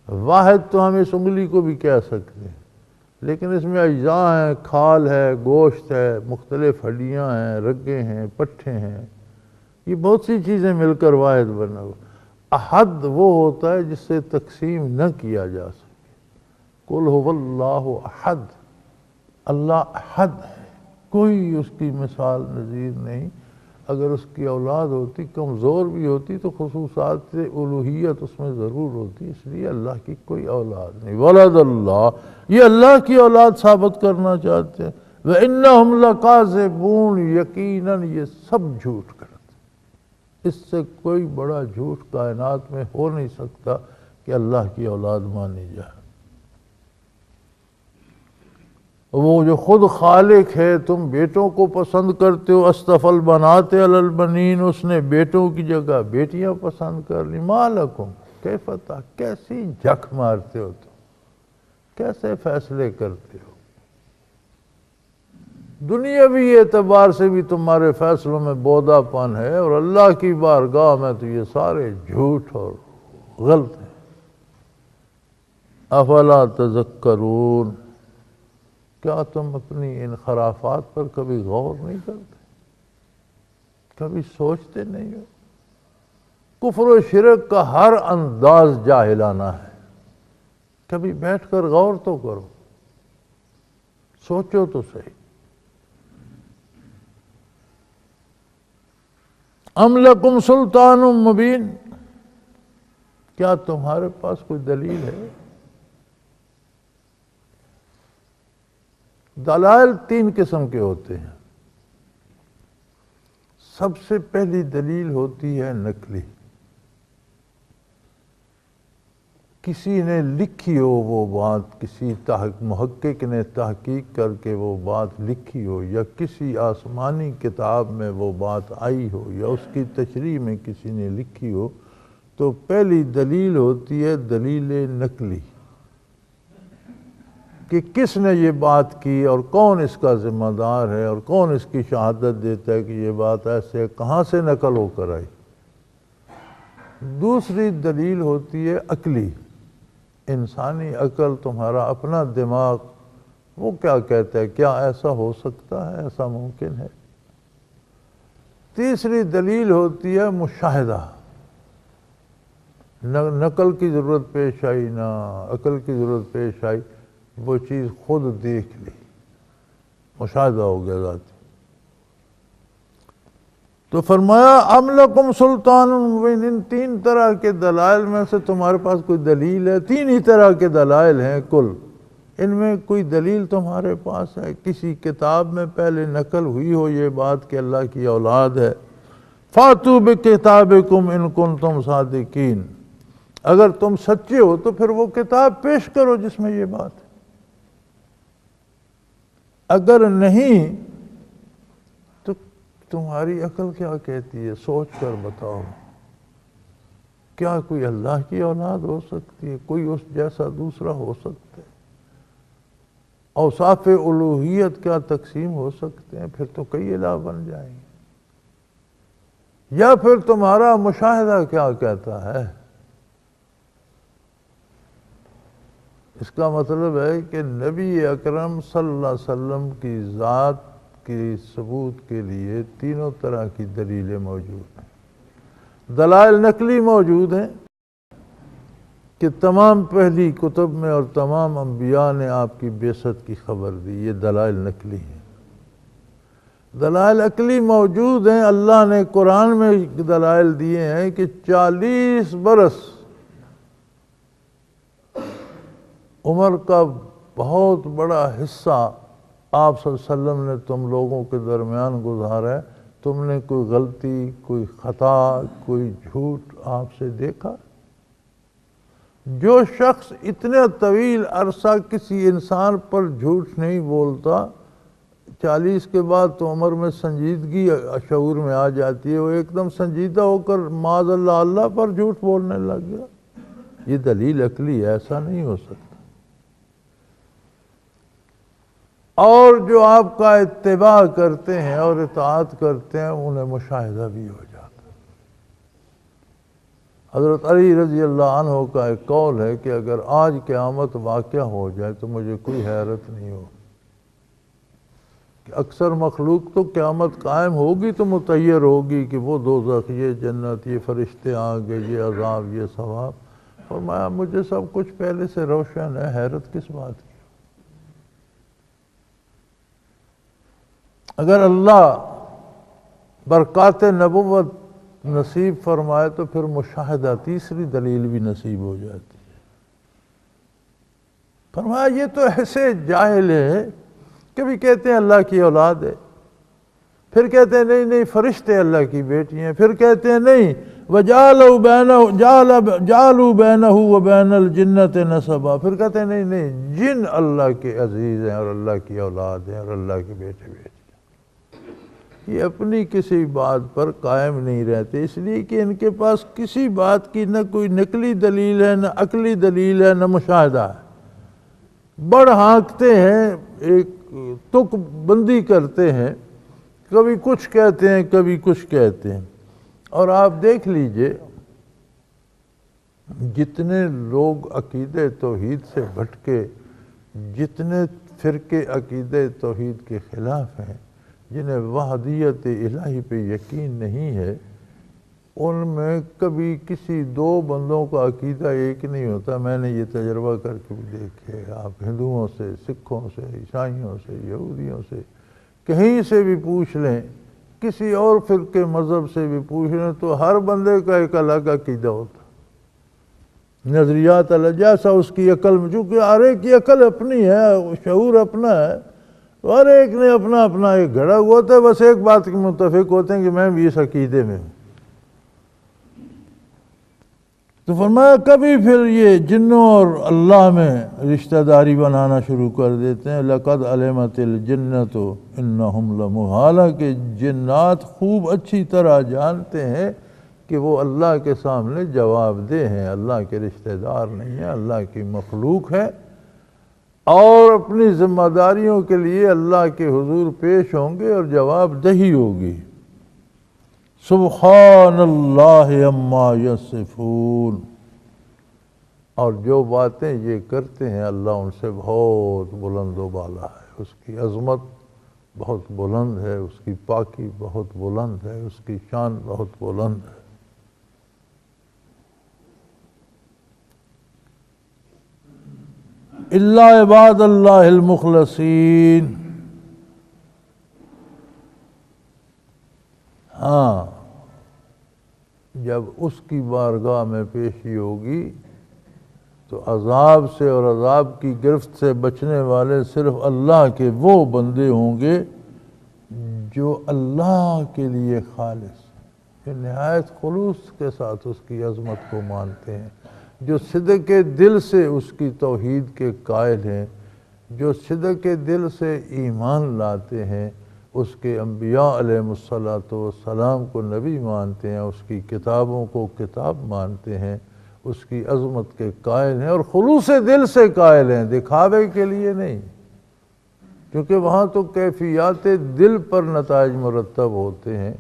واحد تو ہم اس انگلی کو بھی کہہ سکتے ہیں، لیکن اس میں اجزاء ہیں، کھال ہے، گوشت ہے، مختلف ہڈیاں ہیں، رگیں ہیں، پٹھے ہیں، یہ بہت سی چیزیں مل کر واحد بنا ہوا۔ احد وہ ہوتا ہے جس سے تقسیم نہ کیا جا سکے۔ قل هو اللہ احد، اللہ احد ہے، کوئی اس کی مثال نظیر نہیں۔ اگر اس کی اولاد ہوتی کمزور بھی ہوتی تو خصوصات الوہیت اس میں ضرور ہوتی، اس لیے اللہ کی کوئی اولاد نہیں۔ ولد اللہ، یہ اللہ کی اولاد ثابت کرنا چاہتے ہیں۔ وَإِنَّهُمْ لَكَاذِبُونَ، یقیناً یہ سب جھوٹ کرتے، اس سے کوئی بڑا جھوٹ کائنات میں ہو نہیں سکتا کہ اللہ کی اولاد مانی جائے۔ وہ جو خود خالق ہے، تم بیٹوں کو پسند کرتے ہو، اصطفى البنات علی البنین، اس نے بیٹوں کی جگہ بیٹیاں پسند کر لی۔ ما لکم کیف کیسی جھک مارتے ہو تم، کیسے فیصلے کرتے ہو؟ دنیاوی اعتبار سے بھی تمہارے فیصلوں میں بودا پن ہے، اور اللہ کی بارگاہ میں تو یہ سارے جھوٹ اور غلط ہیں۔ افلا تذکرون، کیا تم اپنی ان خرافات پر کبھی غور نہیں کرتے، کبھی سوچتے نہیں ہو؟ کفر و شرک کا ہر انداز جاہلانہ ہے، کبھی بیٹھ کر غور تو کرو، سوچو تو صحیح۔ ام لکم سلطان مبین، کیا تمہارے پاس کوئی دلیل ہے؟ دلائل تین قسم کے ہوتے ہیں۔ سب سے پہلی دلیل ہوتی ہے نقلی، کسی نے لکھی ہو وہ بات، کسی محقق نے تحقیق کر کے وہ بات لکھی ہو، یا کسی آسمانی کتاب میں وہ بات آئی ہو، یا اس کی تشریح میں کسی نے لکھی ہو، تو پہلی دلیل ہوتی ہے دلیل نقلی، کہ کس نے یہ بات کی اور کون اس کا ذمہ دار ہے اور کون اس کی شہادت دیتا ہے کہ یہ بات ایسے کہاں سے نقل ہو کر آئی۔ دوسری دلیل ہوتی ہے عقلی، انسانی عقل، تمہارا اپنا دماغ، وہ کیا کہتا ہے، کیا ایسا ہو سکتا ہے، ایسا ممکن ہے۔ تیسری دلیل ہوتی ہے مشاہدہ، نہ نقل کی ضرورت پیش آئی نہ عقل کی ضرورت پیش آئی، وہ چیز خود دیکھ لی، مشاہدہ ہو گیا ذاتی۔ تو فرمایا ام لکم سلطان مبین، ان تین طرح کے دلائل میں سے تمہارے پاس کوئی دلیل ہے؟ تین ہی طرح کے دلائل ہیں کل، ان میں کوئی دلیل تمہارے پاس ہے؟ کسی کتاب میں پہلے نقل ہوئی ہو یہ بات کہ اللہ کی اولاد ہے؟ فاتو بکتابکم ان کنتم صادقین، اگر تم سچے ہو تو پھر وہ کتاب پیش کرو جس میں یہ بات ہے، اگر نہیں تو تمہاری عقل کیا کہتی ہے، سوچ کر بتاؤ، کیا کوئی اللہ کی اولاد ہو سکتی ہے؟ کوئی اس جیسا دوسرا ہو سکتا ہے؟ اوصاف الوہیت کیا تقسیم ہو سکتے ہیں؟ پھر تو کئی الہ بن جائیں گے۔ یا پھر تمہارا مشاہدہ کیا کہتا ہے؟ اس کا مطلب ہے کہ نبی اکرم صلی اللہ علیہ وسلم کی ذات کی ثبوت کے لیے تینوں طرح کی دلیلیں موجود ہیں۔ دلائل نقلی موجود ہیں کہ تمام پہلی کتب میں اور تمام انبیاء نے آپ کی بعثت کی خبر دی، یہ دلائل نقلی ہیں۔ دلائل عقلی موجود ہیں، اللہ نے قرآن میں دلائل دیے ہیں کہ 40 برس عمر کا بہت بڑا حصہ آپ صلی اللہ علیہ وسلم نے تم لوگوں کے درمیان گزارا ہے، تم نے کوئی غلطی، کوئی خطا، کوئی جھوٹ آپ سے دیکھا؟ جو شخص اتنے طویل عرصہ کسی انسان پر جھوٹ نہیں بولتا، 40 کے بعد تو عمر میں سنجیدگی شعور میں آ جاتی ہے، وہ ایک دم سنجیدہ ہو کر معاذ اللہ اللہ پر جھوٹ بولنے لگ گیا۔ یہ دلیل عقلی ہے، ایسا نہیں ہو سکتا۔ اور جو آپ کا اتباع کرتے ہیں اور اطاعت کرتے ہیں انہیں مشاہدہ بھی ہو جاتا ہے۔ حضرت علی رضی اللہ عنہ کا ایک قول ہے کہ اگر آج قیامت واقع ہو جائے تو مجھے کوئی حیرت نہیں ہو، کہ اکثر مخلوق تو قیامت قائم ہوگی تو متعیر ہوگی کہ وہ دوزخ، یہ جنت، یہ فرشتے آگے، یہ عذاب، یہ ثواب۔ فرمایا مجھے سب کچھ پہلے سے روشن ہے، حیرت کس بات کی؟ اگر اللہ برکات نبوت نصیب فرمائے تو پھر مشاہدہ تیسری دلیل بھی نصیب ہو جاتی ہے۔ فرمایا یہ تو ایسے جاہل ہے، کبھی کہتے ہیں اللہ کی اولاد ہے، پھر کہتے ہیں نہیں فرشتے اللہ کی بیٹی ہیں، پھر کہتے ہیں نہیں وَجَعَلُوا بَيْنَهُ وَبَيْنَ الْجِنَّةِ نَسَبًا، پھر کہتے ہیں نہیں جن اللہ کے عزیز ہیں اور اللہ کی اولاد ہیں اور اللہ کے بیٹے بیٹی ہیں۔ یہ اپنی کسی بات پر قائم نہیں رہتے، اس لیے کہ ان کے پاس کسی بات کی نہ کوئی نقلی دلیل ہے، نہ عقلی دلیل ہے، نہ مشاہدہ ہے۔ بڑ ہانکتے ہیں، ایک تک بندی کرتے ہیں، کبھی کچھ کہتے ہیں کبھی کچھ کہتے ہیں۔ اور آپ دیکھ لیجئے جتنے لوگ عقیدہ توحید سے بھٹکے، جتنے فرقے عقیدہ توحید کے خلاف ہیں، جنہیں وحدیت الہی پہ یقین نہیں ہے، ان میں کبھی کسی دو بندوں کا عقیدہ ایک نہیں ہوتا۔ میں نے یہ تجربہ کر کے بھی دیکھے، آپ ہندوؤں سے، سکھوں سے، عیسائیوں سے، یہودیوں سے، کہیں سے بھی پوچھ لیں، کسی اور فرقے مذہب سے بھی پوچھ لیں، تو ہر بندے کا ایک الگ عقیدہ ہوتا، نظریات الگ، جیسا اس کی عقل میں، چونکہ ہر ایک کی عقل اپنی ہے، شعور اپنا ہے، تو ہر ایک نے اپنا اپنا ایک گھڑا ہوا ہوتا ہے، بس ایک بات کے متفق ہوتے ہیں کہ میں بھی اس عقیدے میں ہوں۔ تو فرمایا کبھی پھر یہ جنوں اور اللہ میں رشتہ داری بنانا شروع کر دیتے ہیں۔ لَقَدْ عَلِمَتِ الْجِنَّةُ إِنَّهُمْ لَمُحْضَرُونَ، حالانکہ جنات خوب اچھی طرح جانتے ہیں کہ وہ اللہ کے سامنے جواب دہ ہیں، اللہ کے رشتہ دار نہیں ہیں، اللہ کی مخلوق ہے، اور اپنی ذمہ داریوں کے لیے اللہ کے حضور پیش ہوں گے اور جواب دہی ہوگی۔ سبحان اللہ عما یصفون، اور جو باتیں یہ کرتے ہیں اللہ ان سے بہت بلند و بالا ہے، اس کی عظمت بہت بلند ہے، اس کی پاکی بہت بلند ہے، اس کی شان بہت بلند ہے۔ الا عباد اللہ المخلصین، ہاں جب اس کی بارگاہ میں پیشی ہوگی تو عذاب سے اور عذاب کی گرفت سے بچنے والے صرف اللہ کے وہ بندے ہوں گے جو اللہ کے لیے خالص، جو نہایت خلوص کے ساتھ اس کی عظمت کو مانتے ہیں، جو صدق دل سے اس کی توحید کے قائل ہیں، جو صدق دل سے ایمان لاتے ہیں، اس کے انبیاء علیہ السلام کو نبی مانتے ہیں، اس کی کتابوں کو کتاب مانتے ہیں، اس کی عظمت کے قائل ہیں اور خلوص دل سے قائل ہیں، دکھاوے کے لیے نہیں، کیونکہ وہاں تو کیفیات دل پر نتائج مرتب ہوتے ہیں،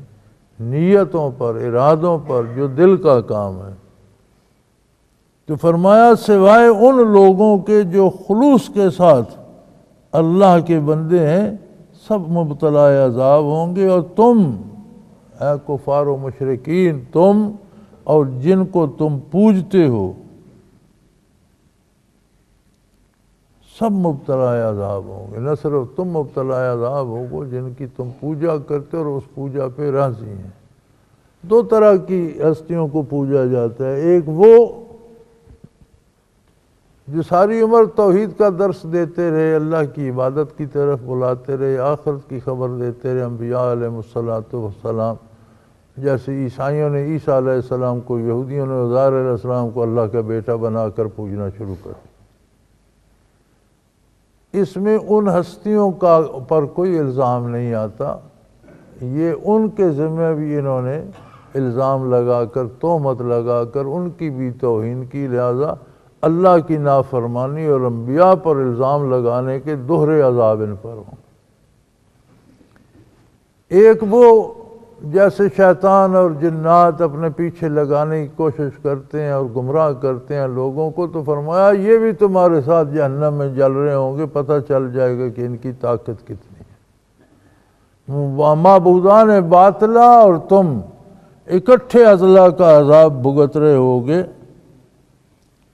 نیتوں پر، ارادوں پر، جو دل کا کام ہے۔ تو فرمایا سوائے ان لوگوں کے جو خلوص کے ساتھ اللہ کے بندے ہیں، سب مبتلا عذاب ہوں گے، اور تم اے کفار و مشرکین، تم اور جن کو تم پوجتے ہو، سب مبتلا عذاب ہوں گے۔ نہ صرف تم مبتلا عذاب ہوگو، جن کی تم پوجا کرتے اور اس پوجا پہ راضی ہیں۔ دو طرح کی ہستیوں کو پوجا جاتا ہے، ایک وہ جو ساری عمر توحید کا درس دیتے رہے، اللہ کی عبادت کی طرف بلاتے رہے، آخرت کی خبر دیتے رہے، انبیاء علیہ السلام، جیسے عیسائیوں نے عیسیٰ علیہ السلام کو، یہودیوں نے عزیر علیہ السلام کو اللہ کا بیٹا بنا کر پوجنا شروع کر دیا۔ اس میں ان ہستیوں کا پر کوئی الزام نہیں آتا، یہ ان کے ذمہ بھی انہوں نے الزام لگا کر، تہمت لگا کر ان کی بھی توہین کی، لہذا اللہ کی نافرمانی اور انبیاء پر الزام لگانے کے دوہرے عذاب ان پر ہوں۔ ایک وہ جیسے شیطان اور جنات اپنے پیچھے لگانے کی کوشش کرتے ہیں اور گمراہ کرتے ہیں لوگوں کو، تو فرمایا یہ بھی تمہارے ساتھ جہنم میں جل رہے ہوں گے، پتہ چل جائے گا کہ ان کی طاقت کتنی ہے۔ معبودان باطلہ، اور تم اکٹھے اضلاع کا عذاب بھگت رہے ہوگے۔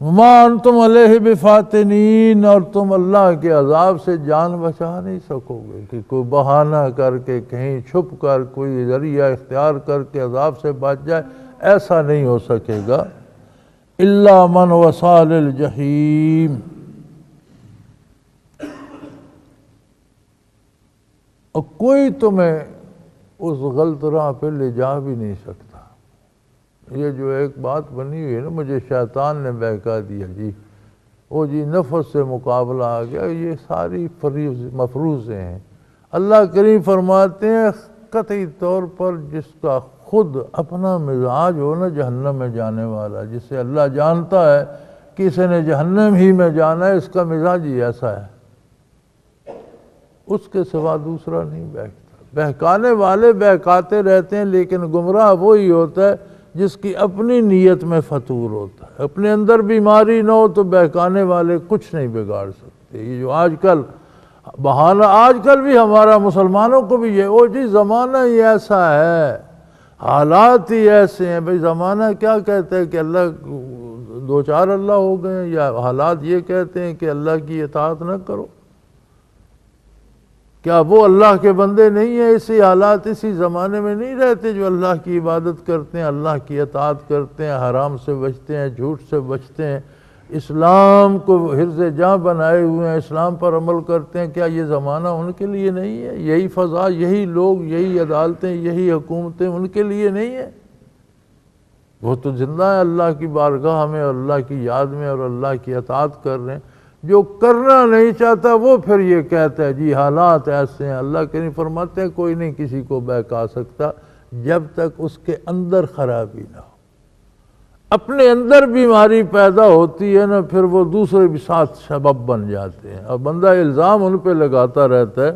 وما انتم علیہ بفاتنین، اور تم اللہ کے عذاب سے جان بچا نہیں سکو گے کہ کوئی بہانہ کر کے کہیں چھپ کر کوئی ذریعہ اختیار کر کے عذاب سے بچ جائے، ایسا نہیں ہو سکے گا۔ الا من وصال الجحیم، اور کوئی تمہیں اس غلط راہ پہ لے جا بھی نہیں سکتا۔ یہ جو ایک بات بنی ہوئی ہے نا، مجھے شیطان نے بہکا دیا جی، وہ جی نفس سے مقابلہ آ گیا، یہ ساری مفروضیں ہیں۔ اللہ کریم فرماتے ہیں قطعی طور پر جس کا خود اپنا مزاج ہو نا جہنم میں جانے والا، جسے اللہ جانتا ہے کہ اسے نے جہنم ہی میں جانا ہے، اس کا مزاج ہی ایسا ہے، اس کے سوا دوسرا نہیں بہکتا۔ بہکانے والے بہکاتے رہتے ہیں، لیکن گمراہ وہی ہوتا ہے جس کی اپنی نیت میں فطور ہوتا ہے۔ اپنے اندر بیماری نہ ہو تو بہکانے والے کچھ نہیں بگاڑ سکتے۔ یہ جو آج کل بہانہ، آج کل بھی ہمارا مسلمانوں کو بھی یہ، او جی زمانہ ہی ایسا ہے، حالات ہی ایسے ہیں۔ بھئی زمانہ کیا کہتا ہے کہ اللہ دو چار اللہ ہو گئے ہیں، یا حالات یہ کہتے ہیں کہ اللہ کی اطاعت نہ کرو؟ کیا وہ اللہ کے بندے نہیں ہیں؟ اسی حالات اسی زمانے میں نہیں رہتے جو اللہ کی عبادت کرتے ہیں، اللہ کی اطاعت کرتے ہیں، حرام سے بچتے ہیں، جھوٹ سے بچتے ہیں، اسلام کو حرز جاں بنائے ہوئے ہیں، اسلام پر عمل کرتے ہیں؟ کیا یہ زمانہ ان کے لیے نہیں ہے؟ یہی فضا، یہی لوگ، یہی عدالتیں، یہی حکومتیں ان کے لیے نہیں ہیں؟ وہ تو زندہ ہے اللہ کی بارگاہ میں اور اللہ کی یاد میں اور اللہ کی اطاعت کر رہے ہیں۔ جو کرنا نہیں چاہتا وہ پھر یہ کہتا ہے جی حالات ایسے ہیں۔ اللہ کریم فرماتے ہیں کوئی نہیں کسی کو بہکا سکتا جب تک اس کے اندر خرابی نہ ہو۔ اپنے اندر بیماری پیدا ہوتی ہے نا، پھر وہ دوسرے بھی ساتھ سبب بن جاتے ہیں، اور بندہ الزام ان پہ لگاتا رہتا ہے۔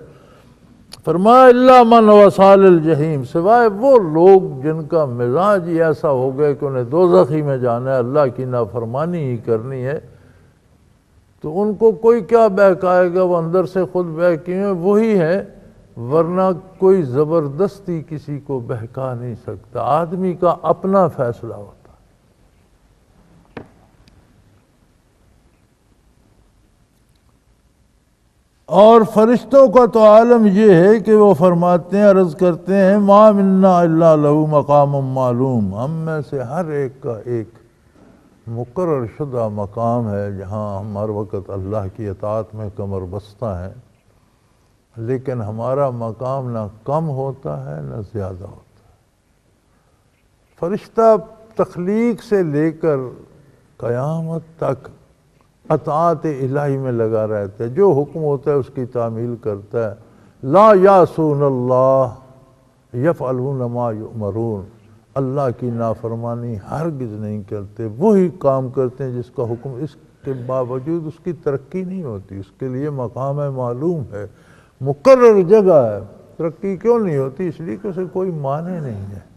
فرمایا الا من وصال الجحیم، سوائے وہ لوگ جن کا مزاج ہی ایسا ہو گیا کہ انہیں دوزخ ہی میں جانا ہے، اللہ کی نافرمانی ہی کرنی ہے، تو ان کو کوئی کیا بہکائے گا؟ وہ اندر سے خود بہکے ہیں وہی ہے، ورنہ کوئی زبردستی کسی کو بہکا نہیں سکتا۔ آدمی کا اپنا فیصلہ ہوتا ہے۔ اور فرشتوں کا تو عالم یہ ہے کہ وہ فرماتے ہیں، عرض کرتے ہیں ما منا الا لہ مقام معلوم، ہم میں سے ہر ایک کا ایک مقرر شدہ مقام ہے جہاں ہم ہر وقت اللہ کی اطاعت میں کمر بستہ ہیں، لیکن ہمارا مقام نہ کم ہوتا ہے نہ زیادہ ہوتا ہے۔ فرشتہ تخلیق سے لے کر قیامت تک اطاعت الہی میں لگا رہتا ہے، جو حکم ہوتا ہے اس کی تعمیل کرتا ہے۔ لا یعصون اللہ یفعلون ما یؤمرون، اللہ کی نافرمانی ہرگز نہیں کرتے، وہی کام کرتے ہیں جس کا حکم، اس کے باوجود اس کی ترقی نہیں ہوتی، اس کے لیے مقام ہے، معلوم ہے، مقرر جگہ ہے۔ ترقی کیوں نہیں ہوتی؟ اس لیے کہ اسے کوئی معنی نہیں ہے۔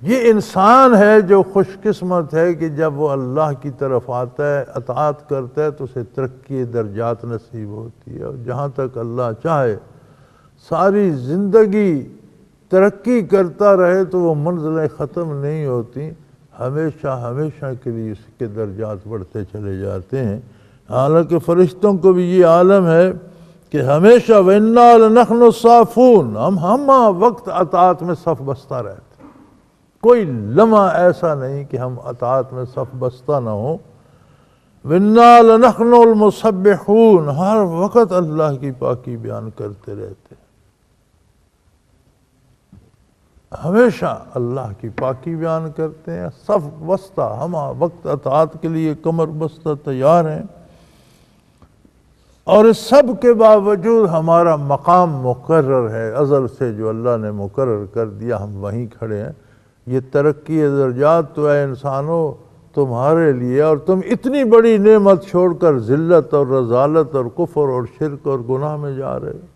یہ انسان ہے جو خوش قسمت ہے کہ جب وہ اللہ کی طرف آتا ہے، اطاعت کرتا ہے، تو اسے ترقی درجات نصیب ہوتی ہے، اور جہاں تک اللہ چاہے ساری زندگی ترقی کرتا رہے تو وہ منزلیں ختم نہیں ہوتی، ہمیشہ ہمیشہ کے لیے اس کے درجات بڑھتے چلے جاتے ہیں۔ حالانکہ فرشتوں کو بھی یہ عالم ہے کہ ہمیشہ وَإِنَّا لَنَحْنُ الصَّافُونَ، ہم وقت اطاعت میں صف بستہ رہتے، کوئی لمحہ ایسا نہیں کہ ہم اطاعت میں صف بستہ نہ ہوں۔ وَإِنَّا لَنَحْنُ الْمُسَبِّحُونَ، ہر وقت اللہ کی پاکی بیان کرتے رہتے، ہمیشہ اللہ کی پاکی بیان کرتے ہیں، صف بستہ، ہم وقت اطاعت کے لیے کمر بستہ تیار ہیں۔ اور اس سب کے باوجود ہمارا مقام مقرر ہے، ازل سے جو اللہ نے مقرر کر دیا، ہم وہیں کھڑے ہیں۔ یہ ترقی درجات تو اے انسانوں تمہارے لیے، اور تم اتنی بڑی نعمت چھوڑ کر ذلت اور رذالت اور کفر اور شرک اور گناہ میں جا رہے ہو۔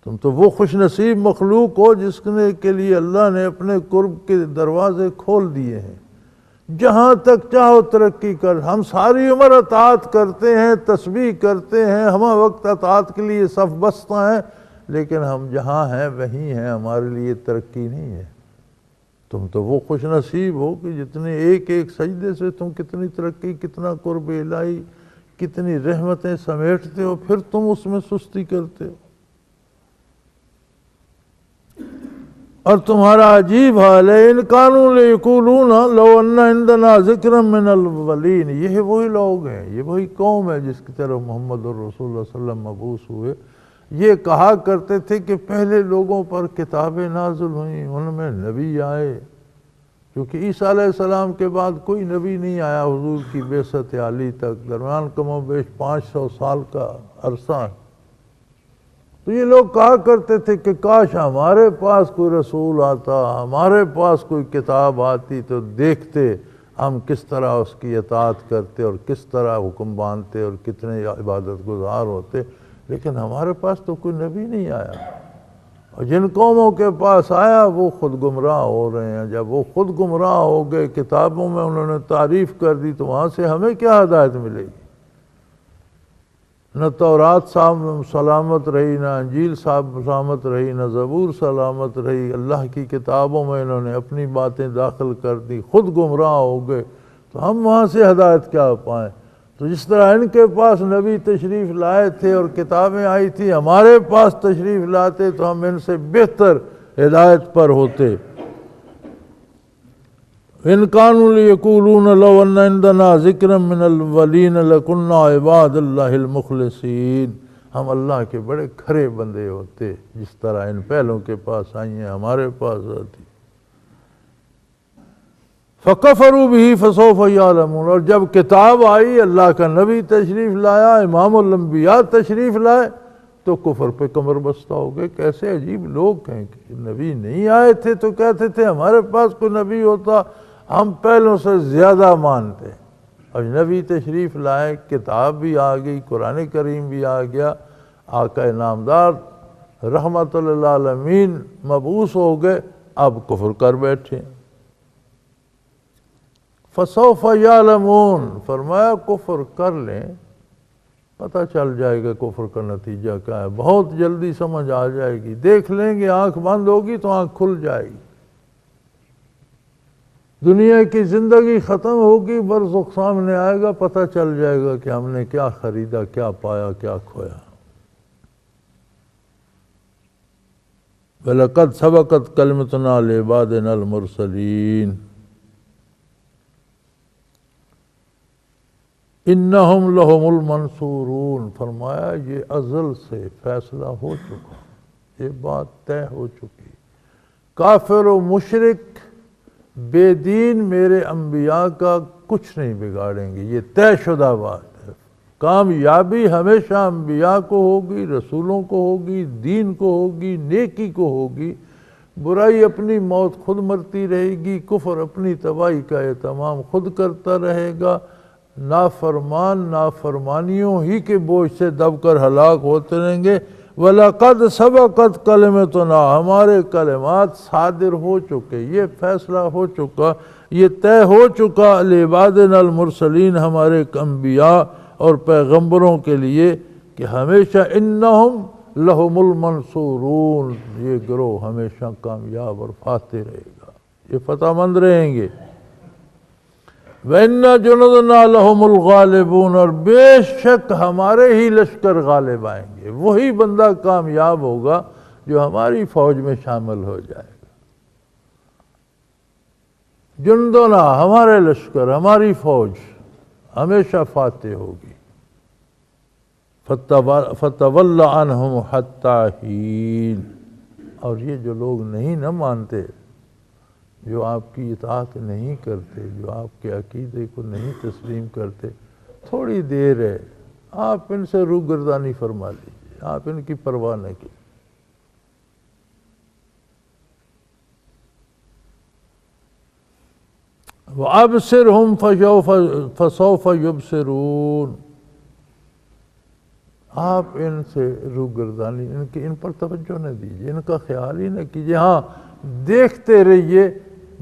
تم تو وہ خوش نصیب مخلوق ہو جس کے لیے اللہ نے اپنے قرب کے دروازے کھول دیے ہیں، جہاں تک چاہو ترقی کر۔ ہم ساری عمر اطاعت کرتے ہیں، تسبیح کرتے ہیں، ہم وقت اطاعت کے لیے صف بستہ ہیں، لیکن ہم جہاں ہیں وہیں ہیں، ہمارے لیے ترقی نہیں ہے۔ تم تو وہ خوش نصیب ہو کہ جتنے ایک ایک سجدے سے تم کتنی ترقی، کتنا قرب الہی، کتنی رحمتیں سمیٹتے ہو، پھر تم اس میں سستی کرتے ہو۔ اور تمہارا عجیب حال ہے، ان کانوا لیقولون لو ان عندنا ذکرا من الاولین، یہ وہی لوگ ہیں، یہ وہی قوم ہے جس کی طرف محمد الرسول اللہ صلی اللہ علیہ وسلم مبعوث ہوئے۔ یہ کہا کرتے تھے کہ پہلے لوگوں پر کتابیں نازل ہوئیں، ان میں نبی آئے، کیونکہ عیسیٰ علیہ السلام کے بعد کوئی نبی نہیں آیا حضور کی بعثت عالی تک، درمیان کم و بیش 500 سال کا عرصہ۔ تو یہ لوگ کہا کرتے تھے کہ کاش ہمارے پاس کوئی رسول آتا، ہمارے پاس کوئی کتاب آتی تو دیکھتے ہم کس طرح اس کی اطاعت کرتے اور کس طرح حکم باندھتے اور کتنے عبادت گزار ہوتے، لیکن ہمارے پاس تو کوئی نبی نہیں آیا۔ اور جن قوموں کے پاس آیا وہ خود گمراہ ہو رہے ہیں۔ جب وہ خود گمراہ ہو گئے، کتابوں میں انہوں نے تعریف کر دی، تو وہاں سے ہمیں کیا ہدایت ملے گی؟ نہ تورات سلامت رہی، نہ انجیل سلامت رہی، نہ زبور سلامت رہی۔ اللہ کی کتابوں میں انہوں نے اپنی باتیں داخل کر دی، خود گمراہ ہو گئے، تو ہم وہاں سے ہدایت کیا پائیں؟ تو جس طرح ان کے پاس نبی تشریف لائے تھے اور کتابیں آئی تھی، ہمارے پاس تشریف لاتے تو ہم ان سے بہتر ہدایت پر ہوتے۔ ان کانوا لیقولون لو ان عندنا ذکرا من الاولین لکنا عباد اللہ المخلصین، ہم اللہ کے بڑے کھرے بندے ہوتے، جس طرح ان پہلوں کے پاس آئی ہیں ہمارے پاس آتی۔ فَكَفَرُوا بِهِ فَسَوْفَ يَعْلَمُونَ، اور جب کتاب آئی، اللہ کا نبی تشریف لایا، امام الانبیاء تشریف لائے، تو کفر پہ کمر بستہ ہو گئے۔ کیسے عجیب لوگ ہیں کہ نبی نہیں آئے تھے تو کہتے تھے ہمارے پاس کوئی نبی ہوتا ہم پہلوں سے زیادہ مانتے، اور نبی تشریف لائے، کتاب بھی آ گئی، قرآن کریم بھی آ گیا، آقا نامدار رحمت للعالمین مبعوث ہو گئے، اب کفر کر بیٹھے۔ فَسَوْفَ يَعْلَمُونَ، فرمایا کفر کر لیں، پتہ چل جائے گا کفر کا نتیجہ کیا ہے، بہت جلدی سمجھ آ جائے گی، دیکھ لیں گے، آنکھ بند ہوگی تو آنکھ کھل جائے گی۔ دنیا کی زندگی ختم ہوگی، برزخ سامنے آئے گا، پتہ چل جائے گا کہ ہم نے کیا خریدا، کیا پایا، کیا کھویا۔ وَلَقَدْ سَبَقَتْ كَلِمَتُنَا لِعِبَادِنَا الْمُرْسَلِينَ اِنَّهُمْ لَهُمُ الْمَنْصُورُونَ، فرمایا یہ ازل سے فیصلہ ہو چکا، یہ بات طے ہو چکی، کافر و مشرک بے دین میرے انبیاء کا کچھ نہیں بگاڑیں گے، یہ طے شدہ بات ہے۔ کامیابی ہمیشہ انبیاء کو ہوگی، رسولوں کو ہوگی، دین کو ہوگی، نیکی کو ہوگی۔ برائی اپنی موت خود مرتی رہے گی، کفر اپنی تباہی کا اہتمام خود کرتا رہے گا، نافرمان نافرمانیوں ہی کے بوجھ سے دب کر ہلاک ہوتے رہیں گے۔ وَلَقَدْ سَبَقَتْ كَلِمَتُنَا، ہمارے کلمات صادر ہو چکے، یہ فیصلہ ہو چکا، یہ طے ہو چکا لعبادنا المرسلین، ہمارے انبیاء اور پیغمبروں کے لیے، کہ ہمیشہ انہم لہم المنصورون، یہ گروہ ہمیشہ کامیاب اور فاتح رہے گا، یہ فتح مند رہیں گے۔ وَإِنَّ جُنُودَنَا لَهُمُ الْغَالِبُونَ، اور بے شک ہمارے ہی لشکر غالب آئیں گے، وہی بندہ کامیاب ہوگا جو ہماری فوج میں شامل ہو جائے گا۔ جُنُودُنَا، ہمارے لشکر، ہماری فوج ہمیشہ فاتح ہوگی۔ فَتَوَلَّ عَنْهُمْ حَتَّىٰ حِینٍ، اور یہ جو لوگ نہیں نہ مانتے، جو آپ کی اطاعت نہیں کرتے، جو آپ کے عقیدے کو نہیں تسلیم کرتے، تھوڑی دیر ہے، آپ ان سے روگردانی فرما لیجیے، آپ ان کی پرواہ نہ کیجیے۔ وَأَبْصِرْهُمْ فَسَوْفَ يُبْصِرُونَ، آپ ان سے روگردانی، ان پر توجہ نہ دیجیے، ان کا خیال ہی نہ کیجیے، ہاں دیکھتے رہیے،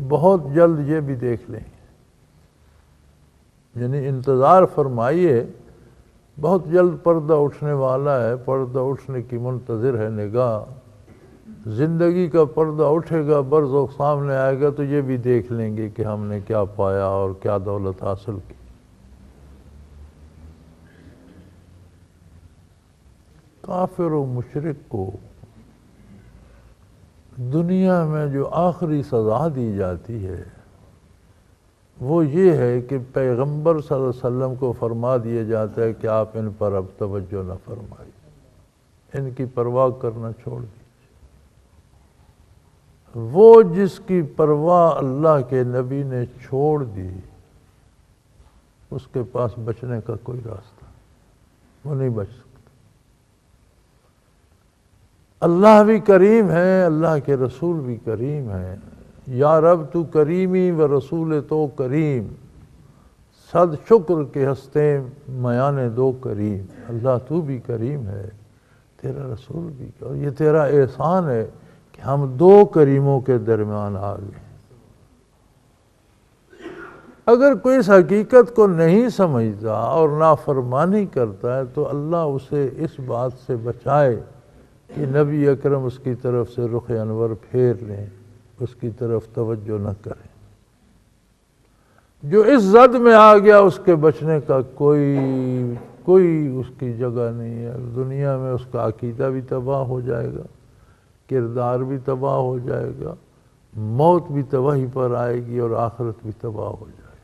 بہت جلد یہ بھی دیکھ لیں گے، یعنی انتظار فرمائیے، بہت جلد پردہ اٹھنے والا ہے، پردہ اٹھنے کی منتظر ہے نگاہ، زندگی کا پردہ اٹھے گا، برزخ سامنے آئے گا تو یہ بھی دیکھ لیں گے کہ ہم نے کیا پایا اور کیا دولت حاصل کی۔ کافر و مشرک کو دنیا میں جو آخری سزا دی جاتی ہے وہ یہ ہے کہ پیغمبر صلی اللہ علیہ وسلم کو فرما دیا جاتا ہے کہ آپ ان پر اب توجہ نہ فرمائیے، ان کی پرواہ کرنا چھوڑ دیجیے۔ وہ جس کی پرواہ اللہ کے نبی نے چھوڑ دی اس کے پاس بچنے کا کوئی راستہ، وہ نہیں بچ سکتا۔ اللہ بھی کریم ہے، اللہ کے رسول بھی کریم ہیں۔ یا رب تو کریمی و رسول تو کریم، صد شکر کے ہستے میان دو کریم۔ اللہ تو بھی کریم ہے، تیرا رسول بھی، اور یہ تیرا احسان ہے کہ ہم دو کریموں کے درمیان آ گئے۔ اگر کوئی اس حقیقت کو نہیں سمجھتا اور نافرمانی کرتا ہے تو اللہ اسے اس بات سے بچائے کہ نبی اکرم اس کی طرف سے رخ انور پھیر لیں، اس کی طرف توجہ نہ کریں۔ جو اس زد میں آ گیا اس کے بچنے کا کوئی اس کی جگہ نہیں ہے۔ دنیا میں اس کا عقیدہ بھی تباہ ہو جائے گا، کردار بھی تباہ ہو جائے گا، موت بھی تباہی پر آئے گی اور آخرت بھی تباہ ہو جائے گی۔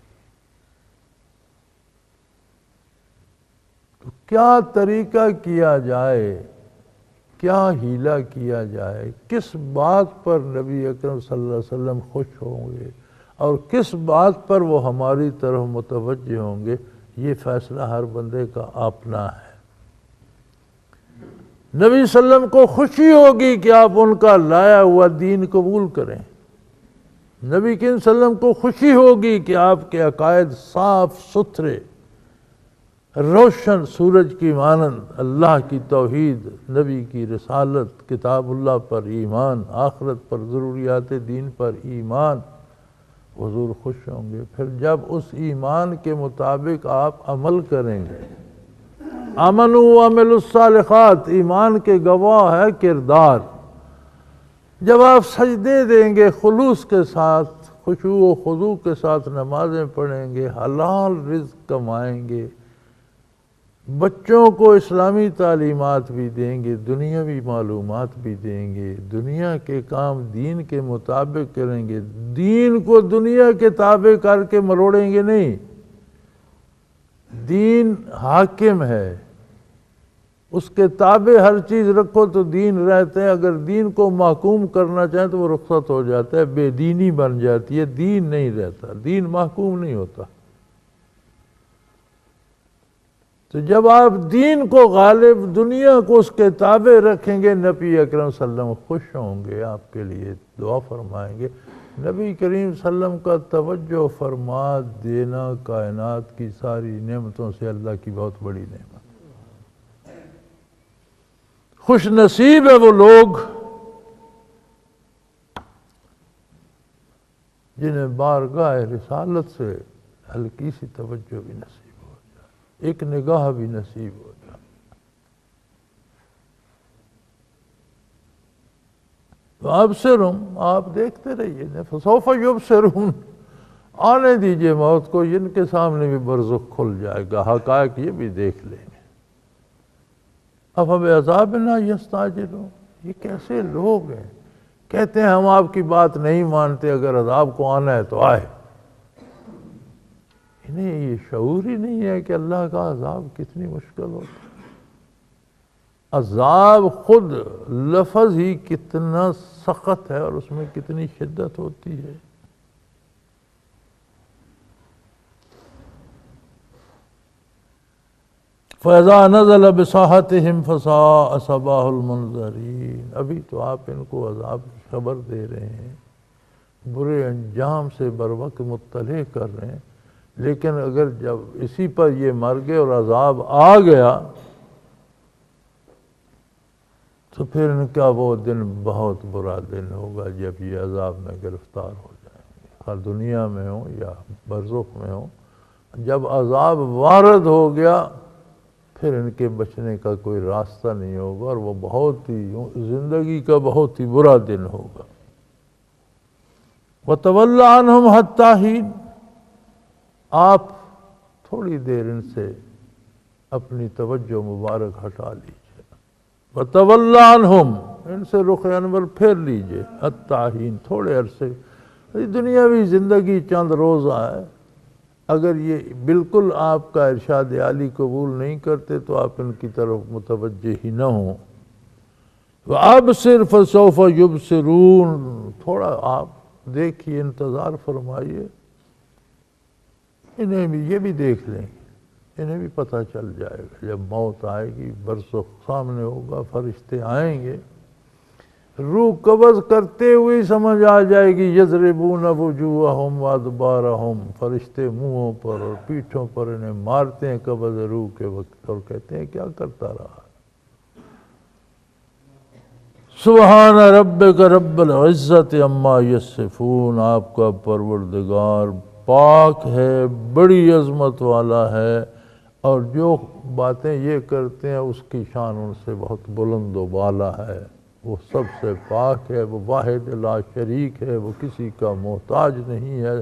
تو کیا طریقہ کیا جائے، کیا ہیلہ کیا جائے، کس بات پر نبی اکرم صلی اللہ علیہ وسلم خوش ہوں گے اور کس بات پر وہ ہماری طرف متوجہ ہوں گے، یہ فیصلہ ہر بندے کا اپنا ہے۔ نبی صلی اللہ علیہ وسلم کو خوشی ہوگی کہ آپ ان کا لایا ہوا دین قبول کریں۔ نبی کریم صلی اللہ علیہ وسلم کو خوشی ہوگی کہ آپ کے عقائد صاف ستھرے، روشن سورج کی مانند، اللہ کی توحید، نبی کی رسالت، کتاب اللہ پر ایمان، آخرت پر، ضروریات دین پر ایمان، حضور خوش ہوں گے۔ پھر جب اس ایمان کے مطابق آپ عمل کریں گے، آمنوا وعملوا الصالحات، ایمان کے گواہ ہے کردار۔ جب آپ سجدے دیں گے خلوص کے ساتھ، خشوع و خضوع کے ساتھ نمازیں پڑھیں گے، حلال رزق کمائیں گے، بچوں کو اسلامی تعلیمات بھی دیں گے، دنیاوی معلومات بھی دیں گے، دنیا کے کام دین کے مطابق کریں گے، دین کو دنیا کے تابع کر کے مروڑیں گے نہیں۔ دین حاکم ہے، اس کے تابع ہر چیز رکھو تو دین رہتے ہیں۔ اگر دین کو محکوم کرنا چاہیں تو وہ رخصت ہو جاتا ہے، بے دینی بن جاتی ہے، دین نہیں رہتا، دین محکوم نہیں ہوتا۔ تو جب آپ دین کو غالب، دنیا کو اس کے تابع رکھیں گے، نبی اکرم صلی اللہ علیہ وسلم خوش ہوں گے، آپ کے لیے دعا فرمائیں گے۔ نبی کریم صلی اللہ علیہ وسلم کا توجہ فرما دینا کائنات کی ساری نعمتوں سے اللہ کی بہت بڑی نعمت۔ خوش نصیب ہے وہ لوگ جنہیں بارگاہ رسالت سے ہلکی سی توجہ بھی نصیب ہو جائے، ایک نگاہ بھی نصیب ہو جائے۔ تو ابصرہم، آپ دیکھتے رہیے، فسوف یبصرون، آنے دیجئے موت کو، ان کے سامنے بھی برزخ کھل جائے گا، حقائق یہ بھی دیکھ لیں گے۔ افبعذابنا یستعجلون، یہ کیسے لوگ ہیں، کہتے ہیں ہم آپ کی بات نہیں مانتے، اگر عذاب کو آنا ہے تو آئے۔ انہیں یہ شعور ہی نہیں ہے کہ اللہ کا عذاب کتنی مشکل ہوتا ہے۔ عذاب خود لفظ ہی کتنا سخت ہے اور اس میں کتنی شدت ہوتی ہے۔ فَإِذَا نَزَلَ بِسَاحَتِهِمْ فَسَاءَ صَبَاحُ الْمُنذَرِينَ، ابھی تو آپ ان کو عذاب کی خبر دے رہے ہیں، برے انجام سے بر وقت مطلع کر رہے ہیں، لیکن اگر جب اسی پر یہ مر گئے اور عذاب آ گیا تو پھر ان کا وہ دن بہت برا دن ہوگا جب یہ عذاب میں گرفتار ہو جائیں گے، خواہ دنیا میں ہوں یا برزخ میں ہوں۔ جب عذاب وارد ہو گیا پھر ان کے بچنے کا کوئی راستہ نہیں ہوگا، اور وہ بہت ہی زندگی کا بہت ہی برا دن ہوگا۔ وَتَوَلَّ عَنْهُمْ حَتَّى حِينٍ، آپ تھوڑی دیر ان سے اپنی توجہ مبارک ہٹا لیجئے۔ وَتَوَلَّ عَنْهُمْ، ان سے رخ انور پھیر لیجئے، حَتَّى حِينٍ، تھوڑے عرصے۔ دنیاوی زندگی چند روزہ ہے، اگر یہ بالکل آپ کا ارشاد عالی قبول نہیں کرتے تو آپ ان کی طرف متوجہ ہی نہ ہوں۔ وَأَبْصِرْ فَسَوْفَ يُبْصِرُونَ، تھوڑا آپ دیکھیے، انتظار فرمائیے، انہیں بھی یہ بھی دیکھ لیں، انہیں بھی پتہ چل جائے گا۔ جب موت آئے گی، برزخ سامنے ہوگا، فرشتے آئیں گے، روح قبض کرتے ہوئے سمجھ آ جائے گی۔ یضربون وجوہہم وادبارہم، فرشتے منہوں پر اور پیٹھوں پر انہیں مارتے ہیں قبض روح کے وقت، اور کہتے ہیں کیا کرتا رہا۔ سبحان ربک رب العزت عما یصفون، آپ کا پروردگار پاک ہے، بڑی عظمت والا ہے، اور جو باتیں یہ کرتے ہیں اس کی شان ان سے بہت بلند و بالا ہے۔ وہ سب سے پاک ہے، وہ واحد لا شریک ہے، وہ کسی کا محتاج نہیں ہے،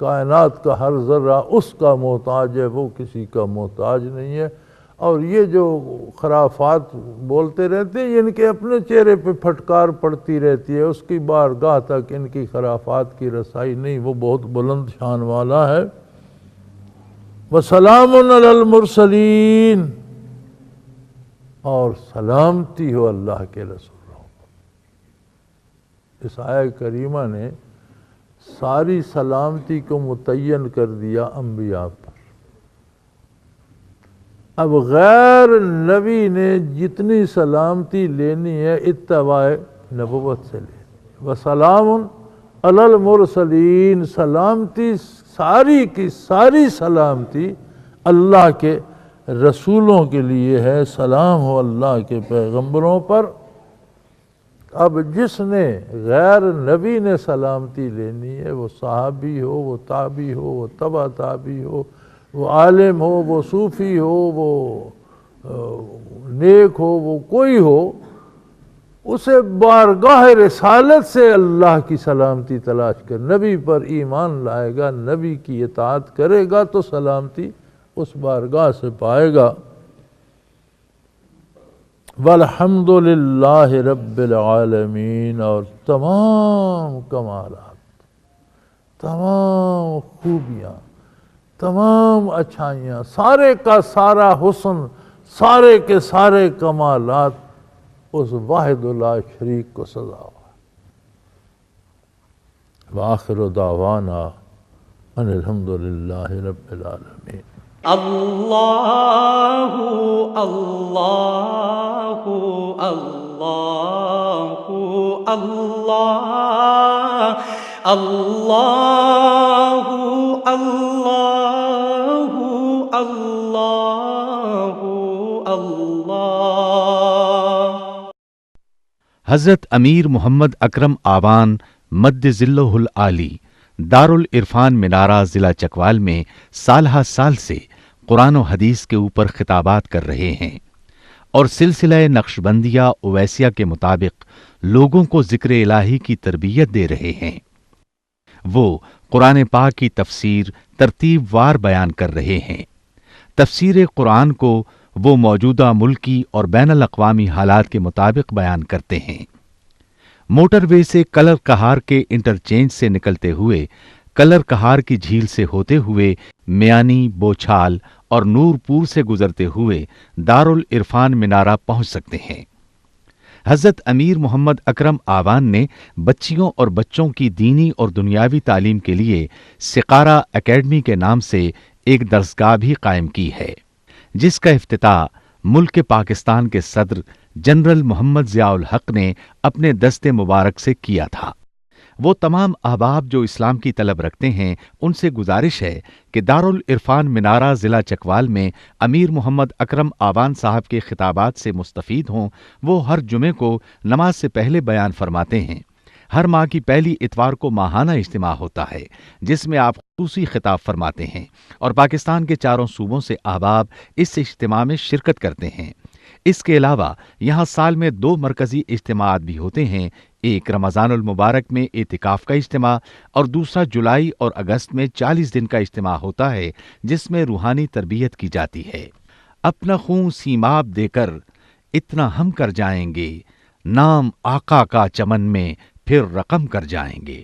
کائنات کا ہر ذرہ اس کا محتاج ہے، وہ کسی کا محتاج نہیں ہے۔ اور یہ جو خرافات بولتے رہتے ہیں، ان کے اپنے چہرے پہ پھٹکار پڑتی رہتی ہے، اس کی بارگاہ تک ان کی خرافات کی رسائی نہیں، وہ بہت بلند شان والا ہے۔ وَسَلَامٌ عَلَى الْمُرْسَلِينَ، اور سلامتی ہو اللہ کے رسولوں۔ اس آیہ کریمہ نے ساری سلامتی کو متعین کر دیا انبیاء پر۔ اب غیر نبی نے جتنی سلامتی لینی ہے اتباع نبوت سے لینی۔ وَسَلَامٌ عَلَى الْمُرْسَلِينَ، سلامتی ساری کی ساری سلامتی اللہ کے رسولوں کے لیے ہے، سلام ہو اللہ کے پیغمبروں پر۔ اب جس نے غیر نبی نے سلامتی لینی ہے، وہ صحابی ہو، وہ تابعی ہو، وہ تبع تابعی ہو، وہ عالم ہو، وہ صوفی ہو، وہ نیک ہو، وہ کوئی ہو، اسے بارگاہ رسالت سے اللہ کی سلامتی تلاش کر، نبی پر ایمان لائے گا، نبی کی اطاعت کرے گا تو سلامتی اس بارگاہ سے پائے گا۔ والحمد للہ رب العالمین، اور تمام کمالات، تمام خوبیاں، تمام اچھائیاں، سارے کا سارا حسن، سارے کے سارے کمالات اس واحد لا شریک کو سزا ہوا۔ وآخر دعوانا ان الحمد للہ رب العالمین۔ اللہ اللہ اللہ اللہ اللہ اللہ اللہ اللہ۔ حضرت امیر محمد اکرم آوان مد ذلہ العالی دارالعرفان منارہ ضلع چکوال میں سالہ سال سے قرآن و حدیث کے اوپر خطابات کر رہے ہیں، اور سلسلہ نقشبندیہ اویسیہ کے مطابق لوگوں کو ذکر الہی کی تربیت دے رہے ہیں۔ وہ قرآن پاک کی تفسیر ترتیب وار بیان کر رہے ہیں۔ تفسیر قرآن کو وہ موجودہ ملکی اور بین الاقوامی حالات کے مطابق بیان کرتے ہیں۔ موٹر وے سے کلر کہار کے انٹرچینج سے نکلتے ہوئے، کلر کہار کی جھیل سے ہوتے ہوئے، میانی، بوچھال اور نورپور سے گزرتے ہوئے دارالعرفان منارہ پہنچ سکتے ہیں۔ حضرت امیر محمد اکرم آوان نے بچیوں اور بچوں کی دینی اور دنیاوی تعلیم کے لیے سقارہ اکیڈمی کے نام سے ایک درسگاہ بھی قائم کی ہے، جس کا افتتاح ملک پاکستان کے صدر جنرل محمد ضیاء الحق نے اپنے دست مبارک سے کیا تھا۔ وہ تمام احباب جو اسلام کی طلب رکھتے ہیں، ان سے گزارش ہے کہ دارالعرفان منارہ ضلع چکوال میں امیر محمد اکرم آوان صاحب کے خطابات سے مستفید ہوں۔ وہ ہر جمعے کو نماز سے پہلے بیان فرماتے ہیں۔ ہر ماہ کی پہلی اتوار کو ماہانہ اجتماع ہوتا ہے جس میں آپ خصوصی خطاب فرماتے ہیں اور پاکستان کے چاروں صوبوں سے احباب اس اجتماع میں شرکت کرتے ہیں۔ اس کے علاوہ یہاں سال میں 2 مرکزی اجتماعات بھی ہوتے ہیں، ایک رمضان المبارک میں اعتکاف کا اجتماع اور دوسرا جولائی اور اگست میں 40 دن کا اجتماع ہوتا ہے جس میں روحانی تربیت کی جاتی ہے۔ اپنا خون سیماب دے کر اتنا ہم کر جائیں گے، نام آقا کا چمن میں پھر رقم کر جائیں گے۔